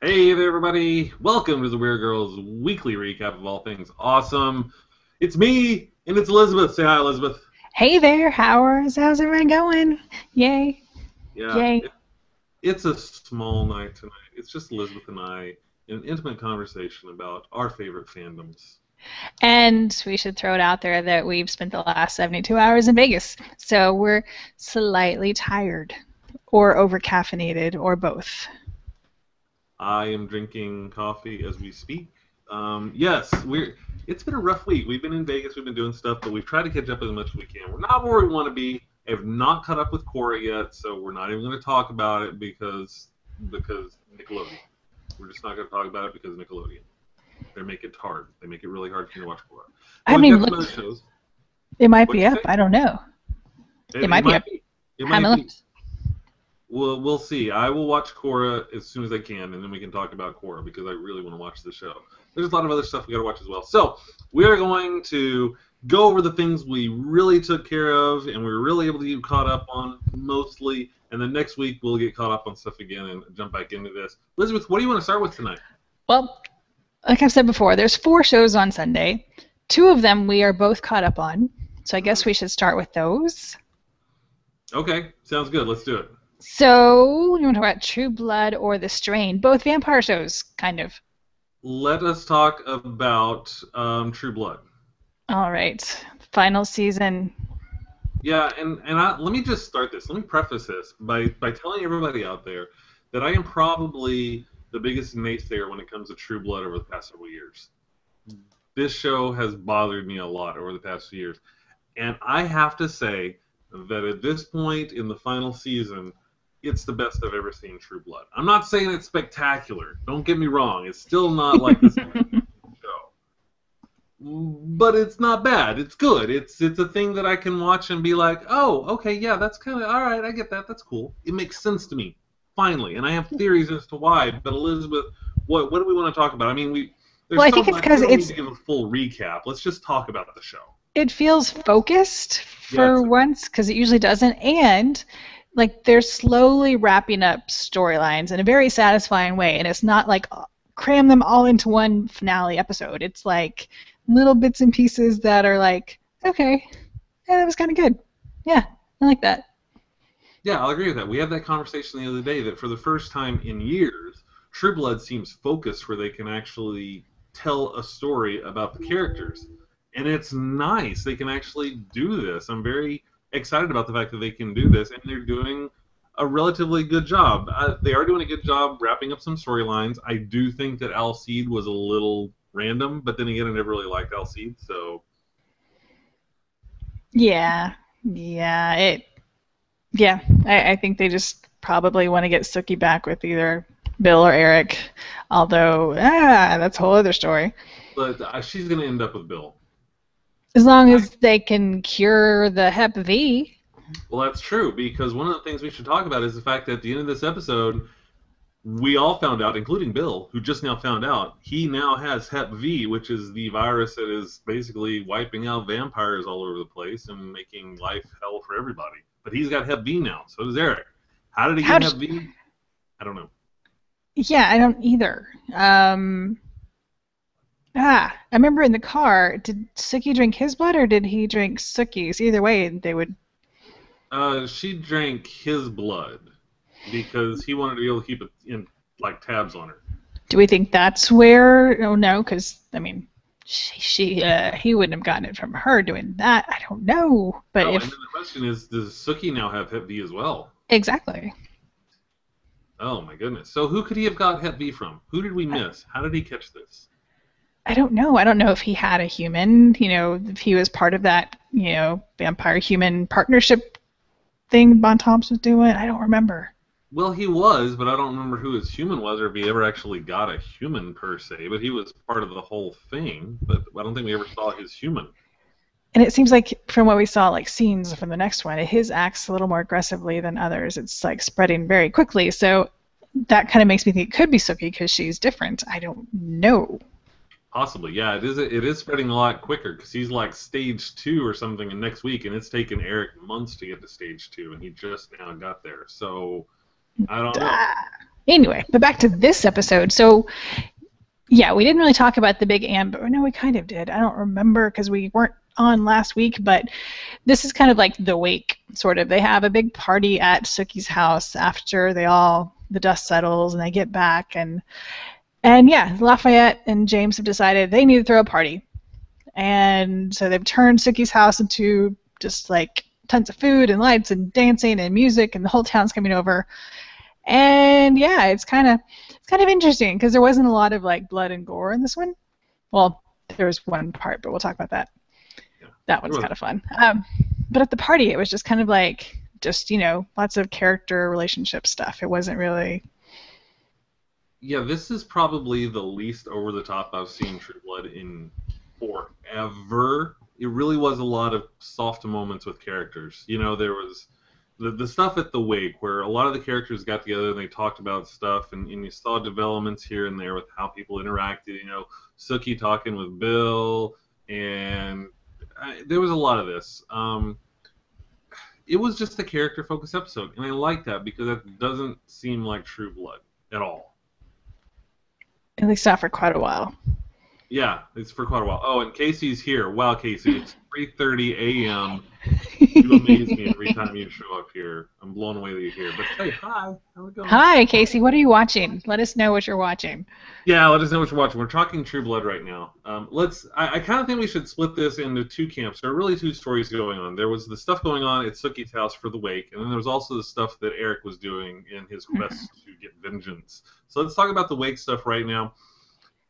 Hey there, everybody! Welcome to the Weird Girls weekly recap of all things awesome. It's me, and it's Elizabeth. Say hi, Elizabeth. Hey there, how's everyone going? Yay, Yeah, yay. it's a small night tonight. It's just Elizabeth and I in an intimate conversation about our favorite fandoms. And we should throw it out there that we've spent the last 72 hours in Vegas. So we're slightly tired or over caffeinated or both. I am drinking coffee as we speak. Yes, we're. It's been a rough week. We've been in Vegas. We've been doing stuff, but we've tried to catch up as much as we can. We're not where we want to be. I have not caught up with Cora yet, so we're not even going to talk about it because Nickelodeon. We're just not going to talk about it because Nickelodeon. They make it hard. They make it really hard for me to watch Cora. I But haven't we've even got some other looked. shows. It might What'd be you up. say? I don't know. It It might be up. might be. It Haven't might be. looked. We'll see. I will watch Korra as soon as I can, and then we can talk about Korra because I really want to watch the show. There's a lot of other stuff we got to watch as well. So we are going to go over the things we really took care of and we were really able to get caught up on mostly, and then next week we'll get caught up on stuff again and jump back into this. Elizabeth, what do you want to start with tonight? Well, like I've said before, there's 4 shows on Sunday. 2 of them we are both caught up on. So I guess we should start with those. Okay, sounds good. Let's do it. So, you want to talk about True Blood or The Strain? Both vampire shows, kind of. Let us talk about True Blood. All right. Final season. Yeah, let me just start this. Let me preface this by telling everybody out there that I am probably the biggest naysayer when it comes to True Blood over the past several years. This show has bothered me a lot over the past few years, and I have to say that at this point in the final season, it's the best I've ever seen True Blood. I'm not saying it's spectacular. Don't get me wrong. It's still not like this show, but it's not bad. It's good. It's a thing that I can watch and be like, oh, okay, yeah, that's kind of all right. I get that. That's cool. It makes sense to me finally, and I have theories as to why. But Elizabeth, what do we want to talk about? I mean, Well, there's I so think it's much. We because don't need to give a full recap. Let's just talk about the show. it feels focused Yeah, for once, because it usually doesn't, and like they're slowly wrapping up storylines in a very satisfying way, and it's not like cram them all into one finale episode. It's like little bits and pieces that are like, okay, yeah, that was kind of good. Yeah, I like that. yeah, I'll agree with that. We had that conversation the other day that for the first time in years, True Blood seems focused where they can actually tell a story about the characters. And it's nice. They can actually do this. I'm very excited about the fact that they can do this, and they're doing a relatively good job. They are doing a good job wrapping up some storylines. I do think that Alcide was a little random, but then again, I never really liked Alcide, so Yeah, yeah, yeah. I think they just probably want to get Sookie back with either Bill or Eric, although that's a whole other story. but she's going to end up with Bill. As long as they can cure the Hep V. Well, that's true because one of the things we should talk about is the fact that at the end of this episode, we all found out, including Bill, who just now found out, he now has Hep V, which is the virus that is basically wiping out vampires all over the place and making life hell for everybody. But he's got Hep V now. So does Eric. How did he How get did? Hep V? I don't know. Yeah, I don't either. I remember in the car. Did Sookie drink his blood or did he drink Sookie's? Either way, they would. She drank his blood because he wanted to be able to keep it in like tabs on her. Do we think that's where? Oh no, because I mean, he wouldn't have gotten it from her doing that. I don't know, but Oh, and then if the question is, does Sookie now have Hep V as well? exactly. Oh my goodness. So who could he have got Hep V from? Who did we miss? How did he catch this? I don't know. I don't know if he had a human, if he was part of that, vampire human partnership thing Bon Toms was doing. I don't remember. Well, he was, but I don't remember who his human was or if he ever actually got a human per se. But he was part of the whole thing. But I don't think we ever saw his human. And it seems like from what we saw, like scenes from the next one, his acts a little more aggressively than others. It's like spreading very quickly. So that kind of makes me think it could be Sookie because she's different. I don't know. Possibly, yeah. It is spreading a lot quicker because he's like stage 2 or something in next week, and it's taken Eric months to get to stage 2, and he just now got there. So I don't know. Ah. Anyway, but back to this episode. So, yeah, we didn't really talk about the big ambush. No, we kind of did. I don't remember because we weren't on last week, but this is kind of like the wake, sort of. They have a big party at Sookie's house after the dust settles and they get back, and yeah, Lafayette and James have decided they need to throw a party. And so they've turned Sookie's house into just like tons of food and lights and dancing and music, and the whole town's coming over. And yeah, it's kind of interesting because there wasn't a lot of like blood and gore in this one. Well, there was one part, but we'll talk about that. Yeah. That one's kind of fun. But at the party, it was just kind of like lots of character relationship stuff. It wasn't really. Yeah, this is probably the least over the top I've seen True Blood in forever. It really was a lot of soft moments with characters. There was the stuff at the wake where a lot of the characters got together and they talked about stuff, and you saw developments here and there with how people interacted. Sookie talking with Bill, and there was a lot of this. It was just a character-focused episode, and I like that because that doesn't seem like True Blood at all. At least not for quite a while. Yeah, it's for quite a while. Oh, and Casey's here. Wow, Casey, it's 3:30 a.m. You amaze me every time you show up here. I'm blown away that you're here. But say hi. How's it going? Hi, Casey. What are you watching? Let us know what you're watching. Yeah, let us know what you're watching. We're talking True Blood right now. I kind of think we should split this into two camps. There are really two stories going on. There was the stuff going on at Sookie's house for the wake, and then there was also the stuff that Eric was doing in his quest to get vengeance. So let's talk about the wake stuff right now.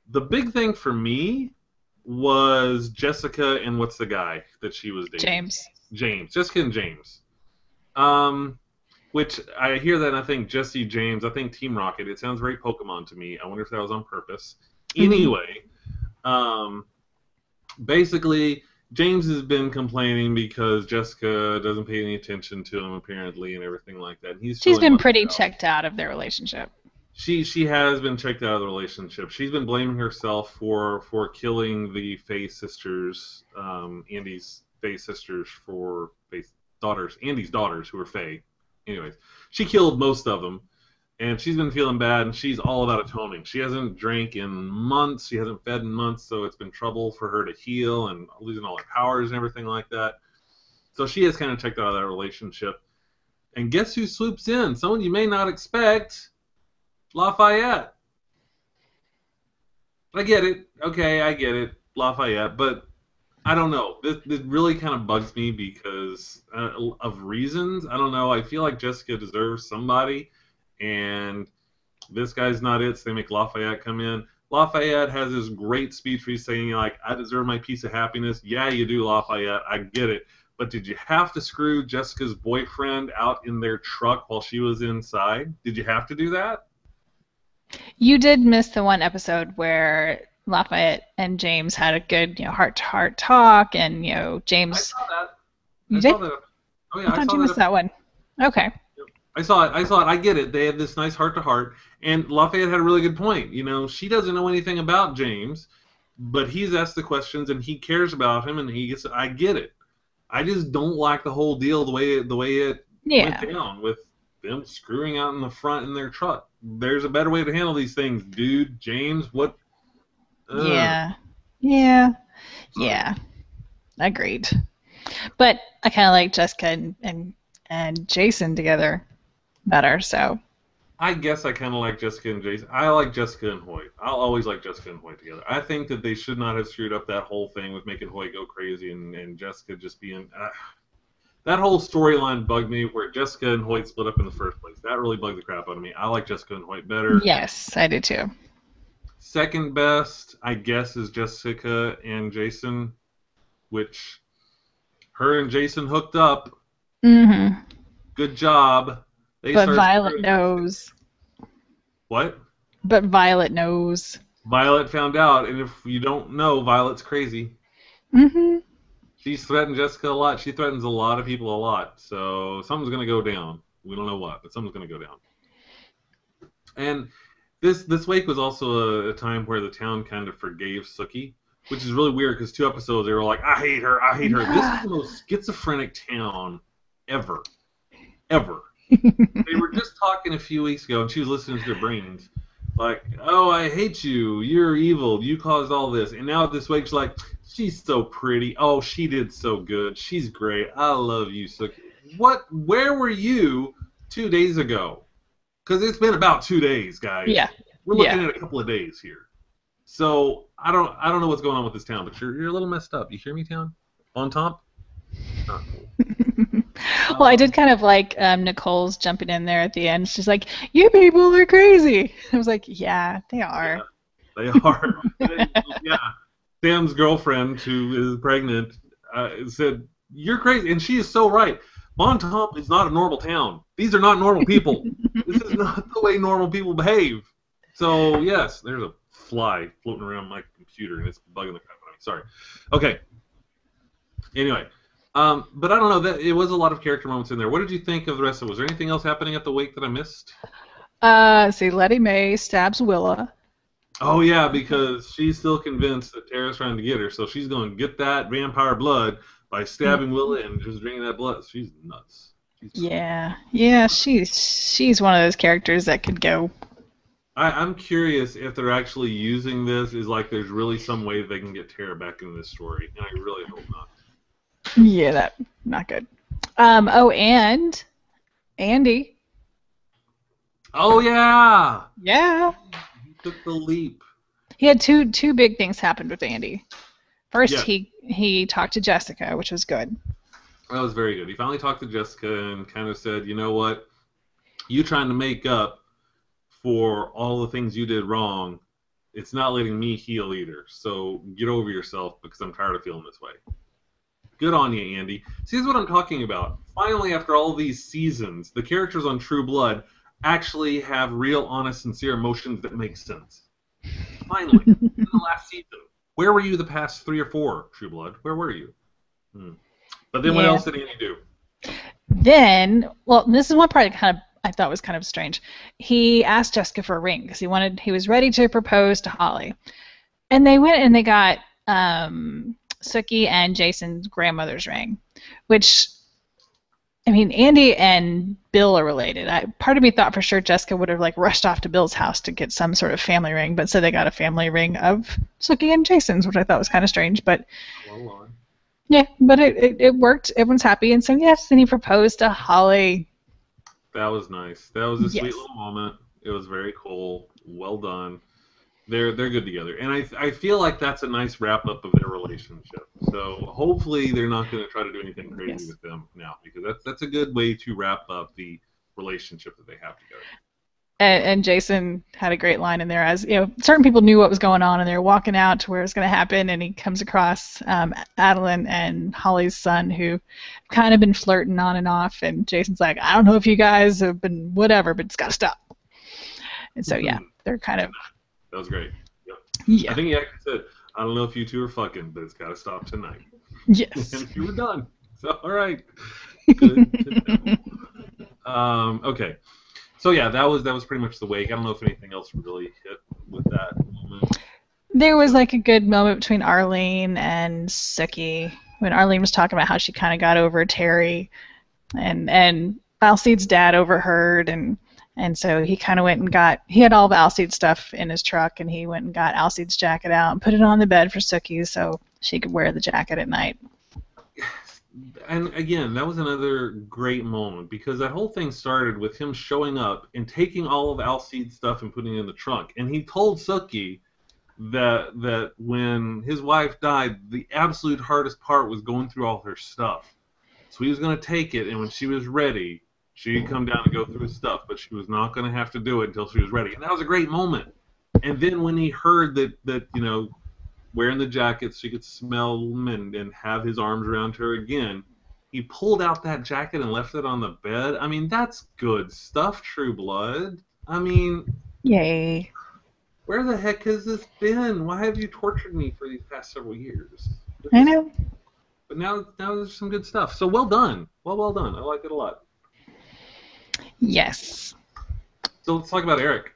The big thing for me was Jessica and what's the guy that she was dating? James. Jessica and James. Which I hear that and I think Jesse James, I think Team Rocket. It sounds very Pokemon to me. I wonder if that was on purpose. Anyway, basically, James has been complaining because Jessica doesn't pay any attention to him apparently and everything like that. And she's been pretty checked out of their relationship. She has been checked out of the relationship. She's been blaming herself for killing the Faye sisters, Andy's Faye sisters for Faye's daughters, Andy's daughters who are Faye. Anyways, she killed most of them, and she's been feeling bad, and she's all about atoning. She hasn't drank in months. She hasn't fed in months, so it's been trouble for her to heal and losing all her powers and everything like that. So she has kind of checked out of that relationship. And guess who swoops in? Someone you may not expect. Lafayette. I get it. Okay, I get it. Lafayette. But I don't know. This really kind of bugs me because of reasons. I don't know. I feel like Jessica deserves somebody, and this guy's not it, so they make Lafayette come in. Lafayette has this great speech where he's saying, like, I deserve my piece of happiness. Yeah, you do, Lafayette. I get it. But did you have to screw Jessica's boyfriend out in their truck while she was inside? Did you have to do that? You did miss the one episode where Lafayette and James had a good, heart-to-heart talk, and James. I saw that. You did? Oh yeah, I thought you missed that one. Okay. I saw it. I get it. They have this nice heart-to-heart, and Lafayette had a really good point. She doesn't know anything about James, but he's asked the questions, and he cares about him, and he gets. I get it. I just don't like the whole deal the way it went down with them screwing out in the front in their truck. There's a better way to handle these things, dude. James, what? Yeah. Agreed. But I kind of like Jessica and Jason together better, so. I guess I kind of like Jessica and Jason. I like Jessica and Hoyt. I'll always like Jessica and Hoyt together. I think that they should not have screwed up that whole thing with making Hoyt go crazy and Jessica just being... that whole storyline bugged me where Jessica and Hoyt split up in the first place. That really bugged the crap out of me. I like Jessica and Hoyt better. Yes, I do too. Second best, I guess, is Jessica and Jason, which her and Jason hooked up. Mm-hmm. Good job. But Violet knows. What? But Violet knows. Violet found out, and if you don't know, Violet's crazy. Mm-hmm. She's threatened Jessica a lot. She threatens a lot of people a lot. So something's going to go down. We don't know what, but something's going to go down. And this wake was also a time where the town kind of forgave Sookie, which is really weird because 2 episodes they were like, I hate her. This is the most schizophrenic town ever. They were just talking a few weeks ago, and she was listening to their brains. Like, oh, I hate you. You're evil. You caused all this. And now this week, she's like, she's so pretty. Oh, she did so good. She's great. I love you. So, what? Where were you 2 days ago? Because it's been about 2 days, guys. Yeah. We're Yeah. looking at a couple of days here. So I don't know what's going on with this town, but you're a little messed up. You hear me, town? On top? Not cool. Well, I Um, did kind of like Nicole's jumping in there at the end. She's like, "You people are crazy." I was like, "Yeah, they yeah, are." they are. Yeah, Sam's girlfriend, who is pregnant, said, "You're crazy," and she is so right. Bontemps is not a normal town. These are not normal people. This is not the way normal people behave. So yes, there's a fly floating around my computer, and it's bugging the crap out of me. Sorry. Okay. Anyway, but I don't know. That it was a lot of character moments in there. What did you think of the rest of it? Was there anything else happening at the wake that I missed? See, Letty Mae stabs Willa. Oh yeah, because she's still convinced that Tara's trying to get her, so she's going to get that vampire blood by stabbing Willa and just drinking that blood. She's nuts. She's crazy. Yeah, yeah, she's one of those characters that could go. I'm curious if they're actually using this is like there's really some way they can get Tara back into this story, and I really hope not. Yeah, that not good. Oh, and Andy. Oh yeah, Yeah, he took the leap. he had two big things happened with Andy. First, Yes, he talked to Jessica, which was good. that was very good. He finally talked to Jessica and kind of said, you know what, you trying to make up for all the things you did wrong, it's not letting me heal either. So get over yourself because I'm tired of feeling this way. Good on you, Andy. See, this is what I'm talking about. Finally, after all these seasons, the characters on True Blood actually have real, honest, sincere emotions that make sense. Finally, in the last season. Where were you the past 3 or 4, True Blood? Where were you? But then what Yeah. else did Andy do? Then, well, this is one part I thought was kind of strange. He asked Jessica for a ring because he was ready to propose to Holly, and they went and they got Sookie and Jason's grandmother's ring, which I mean, Andy and Bill are related. Part of me thought for sure Jessica would have like rushed off to Bill's house to get some sort of family ring, but so they got a family ring of Sookie and Jason's, which I thought was kind of strange. But yeah, but it worked. Everyone's happy, and so yes, then he proposed to Holly. That was nice. That was a sweet Yes. little moment. It was very cool. Well done. They're good together, and I feel like that's a nice wrap up of their relationship. So hopefully they're not going to try to do anything crazy Yes. with them now, because that's a good way to wrap up the relationship that they have together. And Jason had a great line in there, as you know, certain people knew what was going on, and they were walking out to where it was going to happen, and he comes across Adeline and Holly's son, who kind of been flirting on and off, and Jason's like, I don't know if you guys have been whatever, but it's got to stop. And so yeah, they're kind of That was great. Yep. I yeah, think he actually said, "I don't know if you two are fucking, but it's got to stop tonight." yes. And you were done. So all right. Good to know. Okay. So yeah, that was pretty much the wake. I don't know if anything else really hit with that moment. There was like a good moment between Arlene and Sookie when Arlene was talking about how she kind of got over Terry, and Alcide's dad overheard, and so he kind of went and he had all of Alcide's stuff in his truck, and he went and got Alcide's jacket out and put it on the bed for Sookie so she could wear the jacket at night. And again, that was another great moment because that whole thing started with him showing up and taking all of Alcide's stuff and putting it in the trunk. And he told Sookie that when his wife died, the absolute hardest part was going through all her stuff. So he was going to take it, and when she was ready, she'd come down and go through his stuff, but she was not going to have to do it until she was ready. And that was a great moment. And then when he heard that wearing the jacket, she could smell him and have his arms around her again. He pulled out that jacket and left it on the bed. I mean, that's good stuff, True Blood. I mean, Yay. where the heck has this been? Why have you tortured me for these past several years? I know. But now there's some good stuff. So well done. Well done. I like it a lot. Yes. So let's talk about Eric.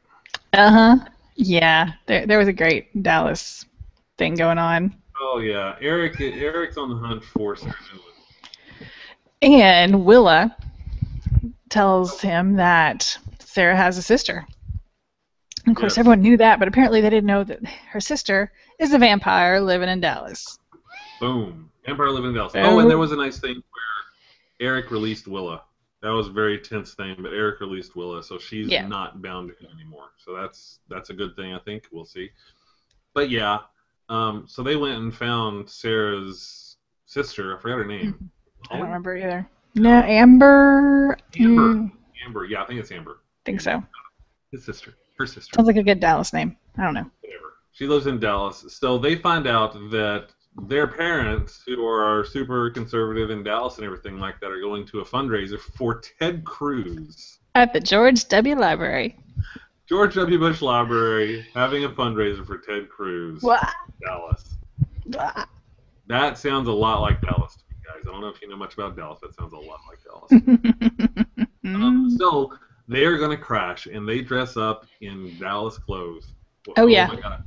Uh-huh. Yeah, there was a great Dallas thing going on. Oh yeah, Eric's on the hunt for Sarah Newland. And Willa tells him that Sarah has a sister. And of course, Yes. everyone knew that, but apparently they didn't know that her sister is a vampire living in Dallas. Boom. Empire Living in Dallas. Oh, and there Boom. was a nice thing where Eric released Willa. That was a very tense thing, but Eric released Willa, so she's Yeah. not bound to him anymore. So that's a good thing, I think. We'll see. But yeah, so they went and found Sarah's sister. I forgot her name. I don't Holly? remember either. No, Amber. Amber. Amber. Yeah, I think it's Amber. Think so. His sister. Her sister. Sounds like a good Dallas name. I don't know. Whatever. She lives in Dallas. So they find out that their parents, who are super conservative in Dallas and everything like that, are going to a fundraiser for Ted Cruz. At the George W. Library. George W. Bush Library having a fundraiser for Ted Cruz. What? Dallas. That sounds a lot like Dallas to me, guys. I don't know if you know much about Dallas. That sounds a lot like Dallas. So they're going to crash, and they dress up in Dallas clothes. Oh, yeah. My God.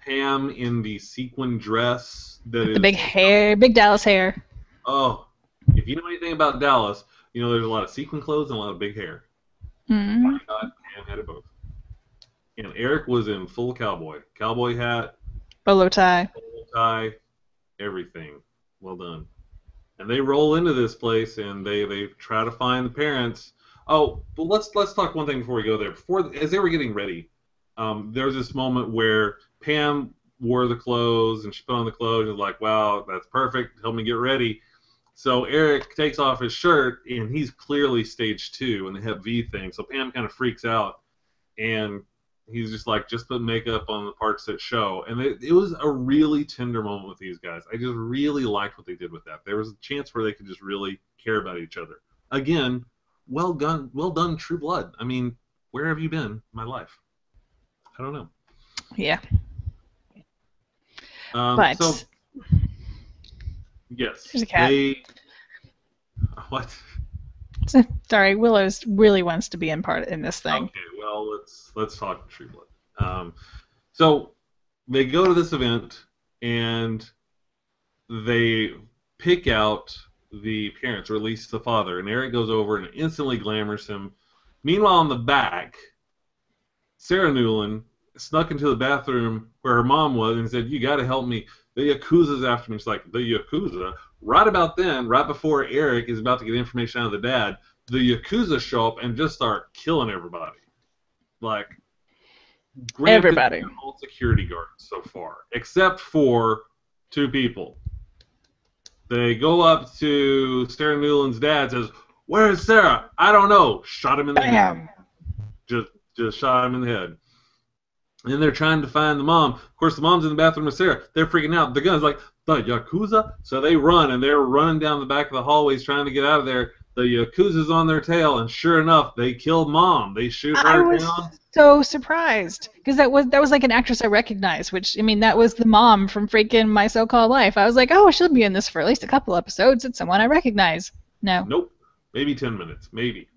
Pam in the sequin dress that is the big hair, big Dallas hair. Oh, if you know anything about Dallas, you know there's a lot of sequin clothes and a lot of big hair. Mm-hmm. My God, Pam had it both. And Eric was in full cowboy hat, Bolo tie, everything. Well done. And they roll into this place and they try to find the parents. Oh, but let's talk one thing before we go there. As they were getting ready, there was this moment where Pam wore the clothes and she put on the clothes and was like, "Wow, that's perfect. Help me get ready." So Eric takes off his shirt and he's clearly stage 2 in the Hep V thing. So Pam kind of freaks out and he's just like, "Just put makeup on the parts that show." And it was a really tender moment with these guys. I just really liked what they did with that. There was a chance where they could just really care about each other. Again, well done, True Blood. I mean, where have you been in my life? I don't know. yeah. But so yes, there's a cat. What? Sorry, Willows really wants to be in this thing. Okay, well let's talk True Blood. So they go to this event and they pick out the parents, or at least the father, and Eric goes over and instantly glamours him. Meanwhile, in the back, Sarah Newland snuck into the bathroom where her mom was and said, "You got to help me. The Yakuza's after me." She's like, "The Yakuza?" Right about then, right before Eric is about to get information out of the dad, the Yakuza show up and just start killing everybody. Like, everybody. All security guards so far, except for 2 people. They go up to Sarah Newland's dad, says, "Where's Sarah?" "I don't know." Shot him in the head. Just shot him in the head. And they're trying to find the mom. Of course, the mom's in the bathroom with Sarah. They're freaking out. The gun's like, "The Yakuza?" So they run, and they're running down the back of the hallways trying to get out of there. The Yakuza's on their tail, and sure enough, they kill Mom. They shoot her down. I was so surprised, because that was like an actress I recognized, which, I mean, that was the mom from freaking My So-Called Life. I was like, oh, she'll be in this for at least a couple episodes. It's someone I recognize. No. Nope. Maybe 10 minutes. Maybe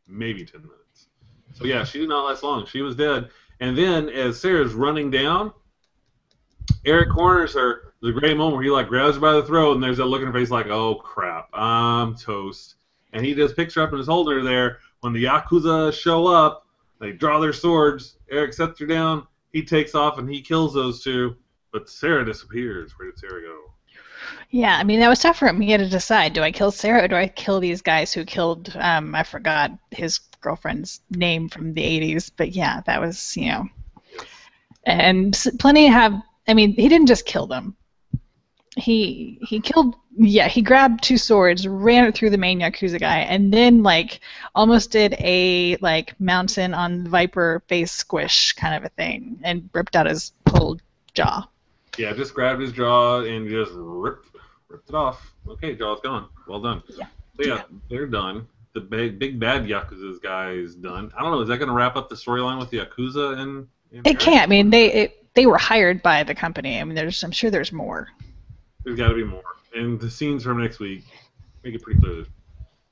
10 minutes. So yeah, she did not last long. She was dead. And then, as Sarah's running down, Eric corners her. There's a great moment where he like grabs her by the throat, and there's that look in her face like, "Oh crap, I'm toast." And he just picks her up and is holding her there. When the Yakuza show up, they draw their swords. Eric sets her down. He takes off and he kills those 2. But Sarah disappears. Where did Sarah go? Yeah, I mean, that was tough for him. He had to decide, do I kill Sarah or do I kill these guys who killed, I forgot his girlfriend's name from the 80s. But yeah, that was, you know. Yes. And plenty have, I mean, he didn't just kill them. He killed, yeah, he grabbed 2 swords, ran it through the main Yakuza guy, and then, like, almost did a, like, mountain on Viper face squish kind of a thing, and ripped out his whole jaw. Yeah, just grabbed his jaw and just ripped it off. Okay, jaw's gone. Well done. Yeah. So yeah, they're done. The big bad Yakuza's guy is done. I don't know, is that going to wrap up the storyline with the Yakuza and It can't. I mean, they were hired by the company. I mean, I'm sure there's more. There's got to be more. And the scenes from next week make it pretty clear.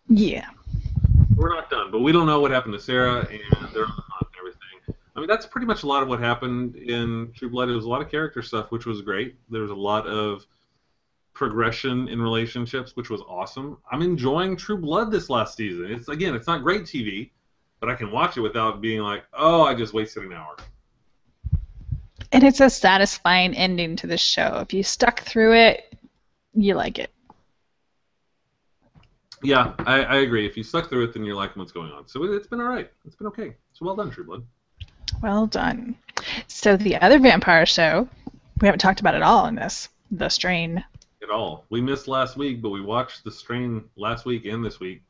Yeah. We're not done, but we don't know what happened to Sarah, and they're on the hunt and everything. I mean, that's pretty much a lot of what happened in True Blood. It was a lot of character stuff, which was great. There was a lot of progression in relationships, which was awesome. I'm enjoying True Blood this last season. It's not great TV, but I can watch it without being like, oh, I just wasted an hour. And it's a satisfying ending to the show. If you stuck through it, you like it. Yeah, I agree. If you stuck through it, then you're liking what's going on. So it's been all right. It's been okay. So well done, True Blood. Well done. So the other vampire show, we haven't talked about at all in this, The Strain. At all. We missed last week, but we watched The Strain last week and this week.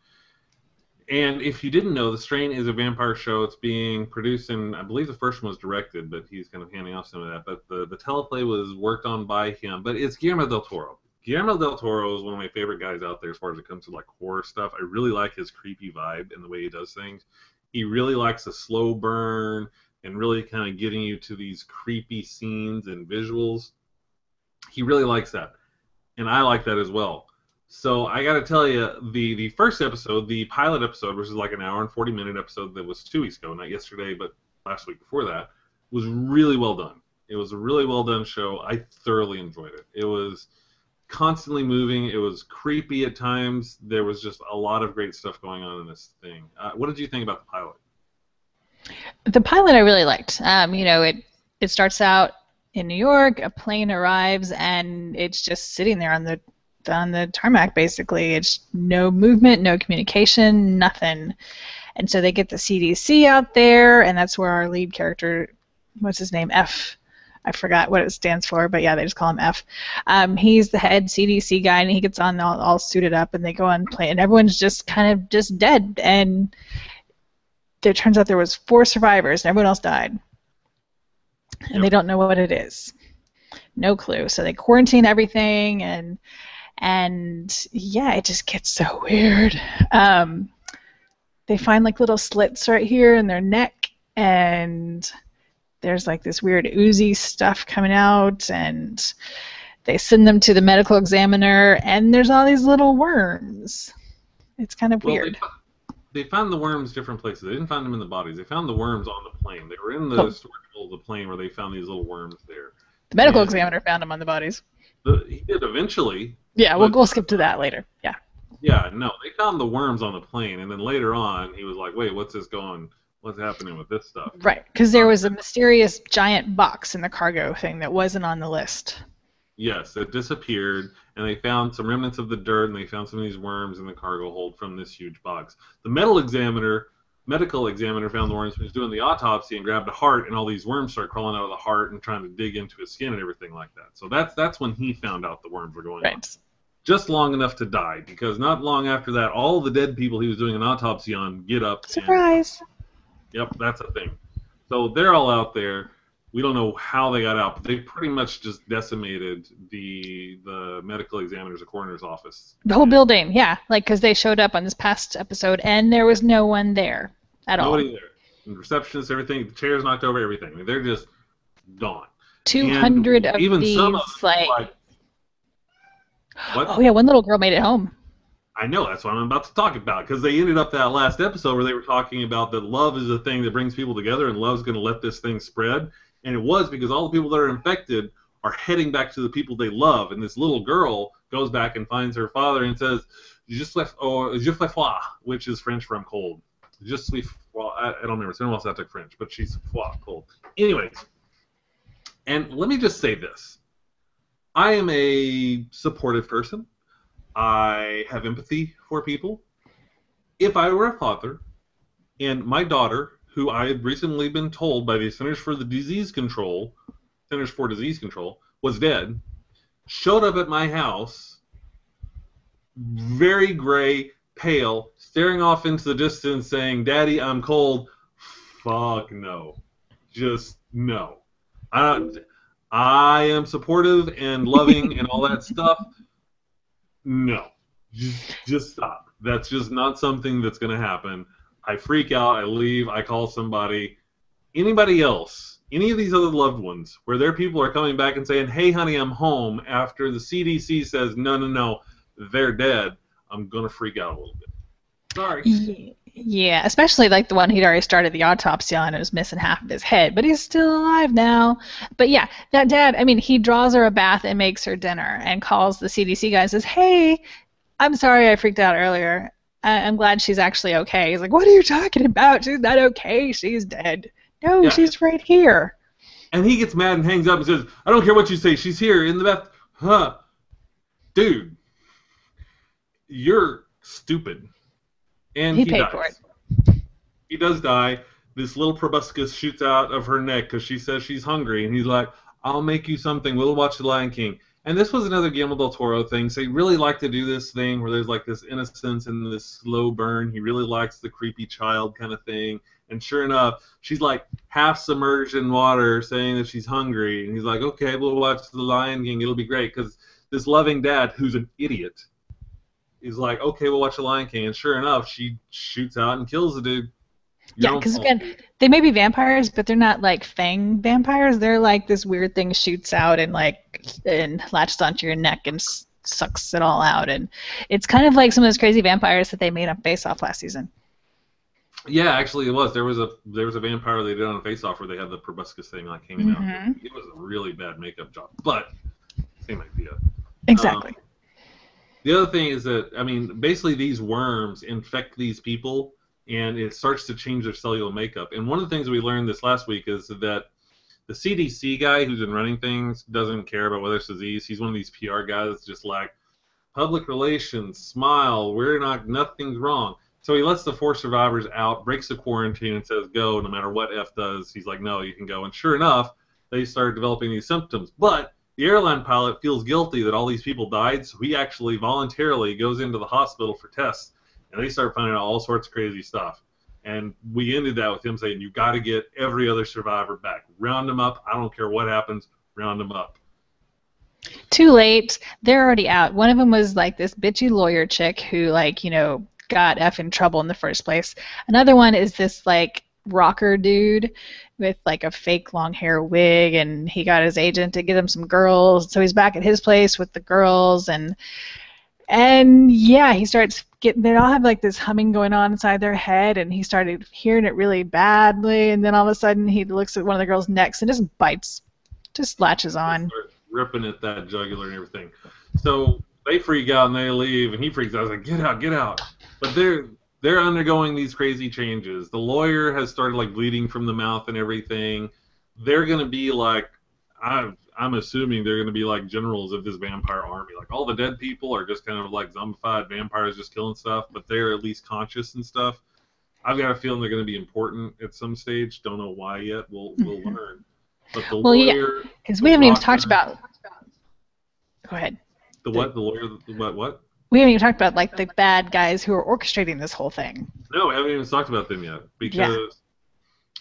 And if you didn't know, The Strain is a vampire show. It's being produced, and I believe the first one was directed, but he's kind of handing off some of that. But the teleplay was worked on by him. But it's Guillermo del Toro. Guillermo del Toro is one of my favorite guys out there as far as it comes to like horror stuff. I really like his creepy vibe and the way he does things. He really likes a slow burn and really kind of getting you to these creepy scenes and visuals. He really likes that. And I like that as well. So I got to tell you, the first episode, the pilot episode, which is like an hour and 40-minute episode that was 2 weeks ago, not yesterday, but last week before that, was really well done. It was a really well done show. I thoroughly enjoyed it. It was constantly moving. It was creepy at times. There was just a lot of great stuff going on in this thing. What did you think about the pilot? The pilot I really liked. It starts out in New York, a plane arrives, and it's just sitting there on the tarmac, basically. It's no movement, no communication, nothing. And so they get the CDC out there, and that's where our lead character, what's his name, F, I forgot what it stands for, but yeah, they just call him F. He's the head CDC guy, and he gets on all suited up, and they go on plane, and everyone's just kind of just dead. And it turns out there was 4 survivors, and everyone else died. And They don't know what it is. No clue. So they quarantine everything, and yeah, it just gets so weird. They find like little slits right here in their neck, and there's like this weird oozy stuff coming out, and they send them to the medical examiner, and there's all these little worms. It's kind of weird. They found the worms different places. They didn't find them in the bodies. They found the worms on the plane. They were in the storage hold of the plane where they found these little worms there. The medical examiner found them on the bodies. He did eventually. Yeah, we'll skip to that later. Yeah. Yeah, no, they found the worms on the plane, and then later on, he was like, "Wait, what's happening with this stuff?" Right, because there was a mysterious giant box in the cargo thing that wasn't on the list. Yes, it disappeared, and they found some remnants of the dirt, and they found some of these worms in the cargo hold from this huge box. The medical examiner found the worms when he was doing the autopsy and grabbed a heart, and all these worms started crawling out of the heart and trying to dig into his skin and everything like that. So that's when he found out the worms were going on. Just long enough to die, because not long after that, all the dead people he was doing an autopsy on get up. Surprise! Yep, that's a thing. So they're all out there. We don't know how they got out, but they pretty much just decimated the medical examiner's, the coroner's office. The whole building, yeah, because they showed up on this past episode, and there was no one there at all. Nobody there. And receptionists, everything, the chairs knocked over, everything. I mean, they're just gone. 200 of even these, some of them, what? Oh yeah, one little girl made it home. I know, that's what I'm about to talk about, because they ended up that last episode where they were talking about that love is a thing that brings people together, and love's going to let this thing spread. And it was because all the people that are infected are heading back to the people they love, and this little girl goes back and finds her father and says, "Je suis froid," which is French for I'm cold. Je suis froid. I don't remember. It's been a while since I took French, but she's froid, cold. Anyways, and let me just say this. I am a supportive person. I have empathy for people. If I were a father and my daughter, who I had recently been told by the Centers for Disease Control, was dead, showed up at my house, very gray, pale, staring off into the distance saying, "Daddy, I'm cold," fuck no. Just no. I am supportive and loving and all that stuff. No. Just stop. That's just not something that's going to happen. I freak out, I leave, I call somebody. Anybody else, any of these other loved ones, where their people are coming back and saying, "Hey, honey, I'm home," after the CDC says, no, they're dead, I'm going to freak out a little bit. Sorry. Yeah, especially like the one he'd already started the autopsy on and was missing half of his head, but he's still alive now. But yeah, that dad, I mean, he draws her a bath and makes her dinner and calls the CDC guy and says, "Hey, I'm sorry I freaked out earlier. I'm glad she's actually okay." He's like, "What are you talking about? She's not okay. She's dead." No, Yeah, she's right here. and he gets mad and hangs up and says, "I don't care what you say. She's here in the bath." Huh, dude, you're stupid. And He he paid for it. dies. He does die. This little proboscis shoots out of her neck because she says she's hungry, and he's like, "I'll make you something. We'll watch The Lion King." And this was another Guillermo del Toro thing. So he really liked to do this thing where there's like this innocence and this slow burn. He really likes the creepy child kind of thing. And sure enough, she's like half submerged in water, saying that she's hungry. And he's like, "Okay, we'll watch The Lion King. It'll be great." Because this loving dad, who's an idiot, is like, "Okay, we'll watch The Lion King." And sure enough, she shoots out and kills the dude. Your Yeah, own because fault. again, they may be vampires, but they're not like fang vampires. They're like this weird thing shoots out and latches onto your neck and sucks it all out, and it's kind of like some of those crazy vampires that they made up Face Off last season. Yeah, actually, it was. There was a vampire they did on a Face Off where they had the proboscis thing like hanging out. Hmm. It was a really bad makeup job, but same idea. Um, Exactly. the other thing is that I mean, basically these worms infect these people, and it starts to change their cellular makeup. And one of the things we learned this last week is that the CDC guy who's been running things doesn't care about whether it's disease. He's one of these PR guys that's just like, public relations, smile, we're not, nothing's wrong. So he lets the four survivors out, breaks the quarantine, and says, go, no matter what F does. He's like, no, you can go. And sure enough, they started developing these symptoms. But the airline pilot feels guilty that all these people died, so he actually voluntarily goes into the hospital for tests, and they start finding out all sorts of crazy stuff. And we ended that with him saying, you got to get every other survivor back. Round them up. I don't care what happens. Round them up. Too late. They're already out. One of them was like this bitchy lawyer chick who, like, got F in trouble in the first place. Another one is this like rocker dude with like a fake long hair wig, and he got his agent to get him some girls. So he's back at his place with the girls, and yeah, he starts getting. They all have like this humming going on inside their head, and he started hearing it really badly. And then all of a sudden, he looks at one of the girls' necks and just bites, just latches They on. start ripping at that jugular and everything. So they freak out and they leave, and he freaks out. He's like, "Get out, get out!" But they're undergoing these crazy changes. The lawyer has started like bleeding from the mouth and everything. They're gonna be like, I'm assuming they're gonna be like generals of this vampire army. Like all the dead people are just kind of like zombified vampires just killing stuff, but they're at least conscious and stuff. I've got a feeling they're going to be important at some stage. Don't know why yet. We'll Mhm. learn. But the Well, yeah, lawyer, because the we haven't even talked rocker, about. Go ahead. the The, what? The lawyer, the what? What? we haven't even talked about like the bad guys who are orchestrating this whole thing. No, we haven't even talked about them yet Yeah. because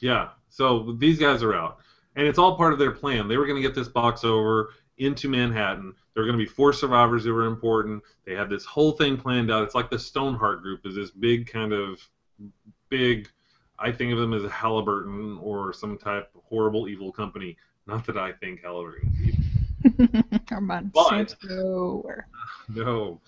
yeah. So these guys are out, and it's all part of their plan. They were going to get this box over into Manhattan. There were going to be four survivors that were important. They had this whole thing planned out. It's like the Stoneheart Group is this big kind of big. I think of them as a Halliburton or some type of horrible evil company. Not that I think Halliburton is evil, Or but Monsanto. no.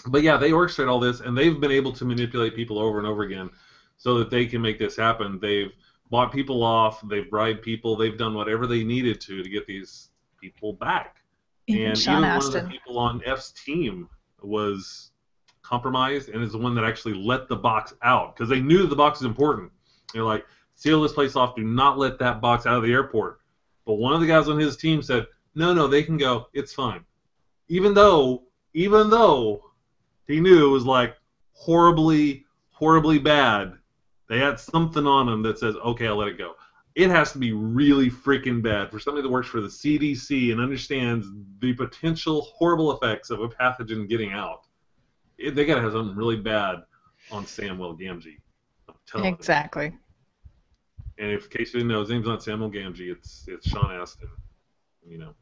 But yeah, they orchestrate all this, and they've been able to manipulate people over and over again, so that they can make this happen. They've bought people off, they've bribed people, they've done whatever they needed to get these people back. Even And Sean even one of the Astin. people on F's team was compromised, and is the one that actually let the box out because they knew the box is important. They're like, seal this place off. Do not let that box out of the airport. But one of the guys on his team said, no, no, they can go. It's fine. Even though he knew it was like horribly, horribly bad. They had something on them that says, okay, I'll let it go. It has to be really freaking bad for somebody that works for the CDC and understands the potential horrible effects of a pathogen getting out. They got to have something really bad on Samuel Gamgee. I'm telling you. Exactly. And if in case you didn't know, his name's not Samuel Gamgee. It's Sean Astin. You know,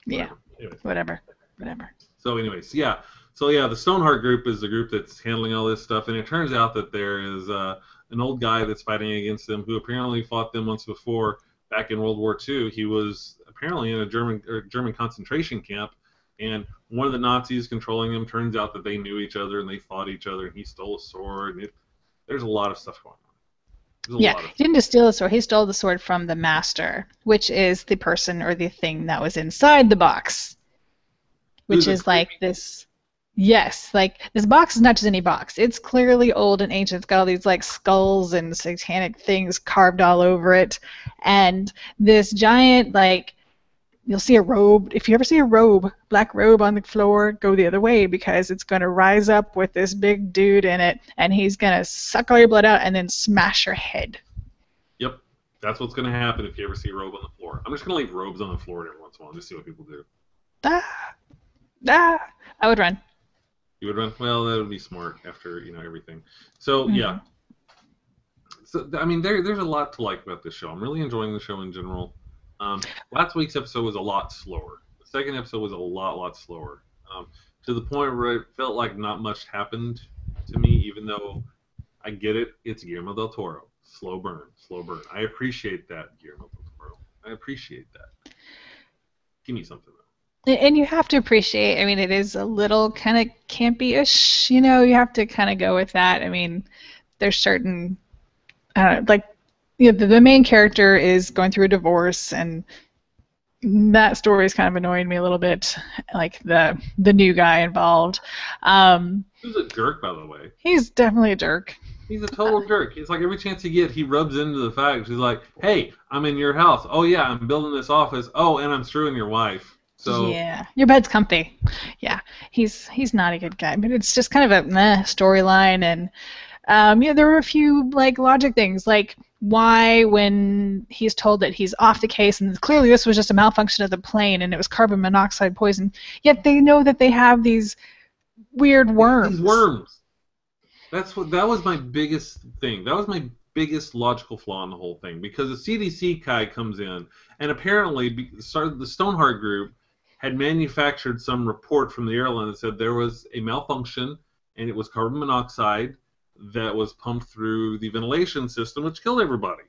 Yeah. whatever. Anyways. Whatever. Whatever. So, anyways, yeah. So, yeah, the Stoneheart group is the group that's handling all this stuff, and it turns out that there is an old guy that's fighting against them who apparently fought them once before back in World War II. He was apparently in a German concentration camp, and one of the Nazis controlling him turns out that they knew each other and they fought each other, and he stole a sword. And There's a lot of stuff going on. There's a Yeah, lot of he didn't just steal the sword. He stole the sword from the master, which is the person or the thing that was inside the box, which who's a is like creepy. this. Yes, like this box is not just any box. It's clearly old and ancient. It's got all these like skulls and satanic things carved all over it, and this giant like you'll see a robe. If you ever see a robe, black robe on the floor, go the other way because it's going to rise up with this big dude in it, and he's going to suck all your blood out and then smash your head. Yep, that's what's going to happen if you ever see a robe on the floor. I'm just going to leave robes on the floor every once in a while, just see what people do. Ah, ah, I would run. You would run? Well, that would be smart after everything. So yeah, Mm-hmm. so I mean, there's a lot to like about this show. I'm really enjoying the show in general. Last week's episode was a lot slower. The second episode was a lot slower, to the point where it felt like not much happened to me, even though I get it. It's Guillermo del Toro. Slow burn, slow burn. I appreciate that, Guillermo del Toro. I appreciate that. Give me something though. And you have to appreciate, I mean, it is a little kind of campy-ish, you have to kind of go with that. I mean, there's certain, I don't know, like, the main character is going through a divorce, and that story is kind of annoying me a little bit, like the new guy involved. Um, Who's a jerk, by the way? he's definitely a jerk. He's a total jerk. He's like every chance he gets, he rubs into the fact. He's like, "Hey, I'm in your house. Oh yeah, I'm building this office. Oh, and I'm screwing your wife." So Yeah, your bed's comfy. Yeah, he's not a good guy, but it's just kind of a meh storyline, and there were a few like logic things, like why when he's told that he's off the case, and clearly this was just a malfunction of the plane, and it was carbon monoxide poison, yet they know that they have these weird these worms. worms. That was my biggest thing. That was my biggest logical flaw in the whole thing, because the CDC guy comes in and apparently started the Stoneheart group had manufactured some report from the airline that said there was a malfunction and it was carbon monoxide that was pumped through the ventilation system, which killed everybody.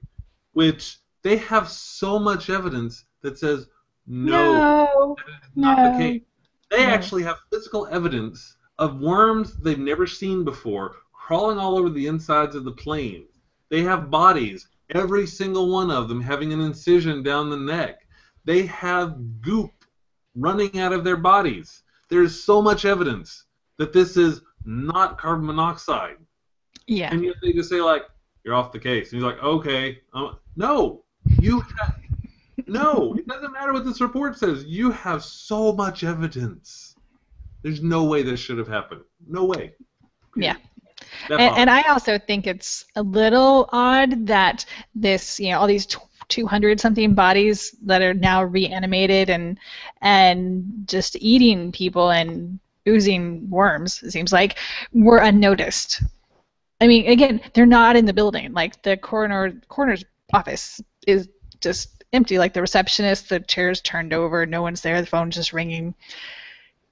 Which they have so much evidence that says no, No, that is not the no, case. They no. actually have physical evidence of worms they've never seen before crawling all over the insides of the planes. They have bodies, every single one of them having an incision down the neck. They have goop running out of their bodies. There's so much evidence that this is not carbon monoxide. Yeah, And yet they just say, like, you're off the case. And he's like, okay. No, you have, no, it doesn't matter what this report says. You have so much evidence. There's no way this should have happened. No way. yeah. That And bothers I also think it's a little odd that this, all these 200 something bodies that are now reanimated and just eating people and oozing worms, it seems like, were unnoticed. I mean, again, they're not in the building. Like the coroner's office is just empty. Like the receptionist, the chair's turned over, no one's there, the phone's just ringing.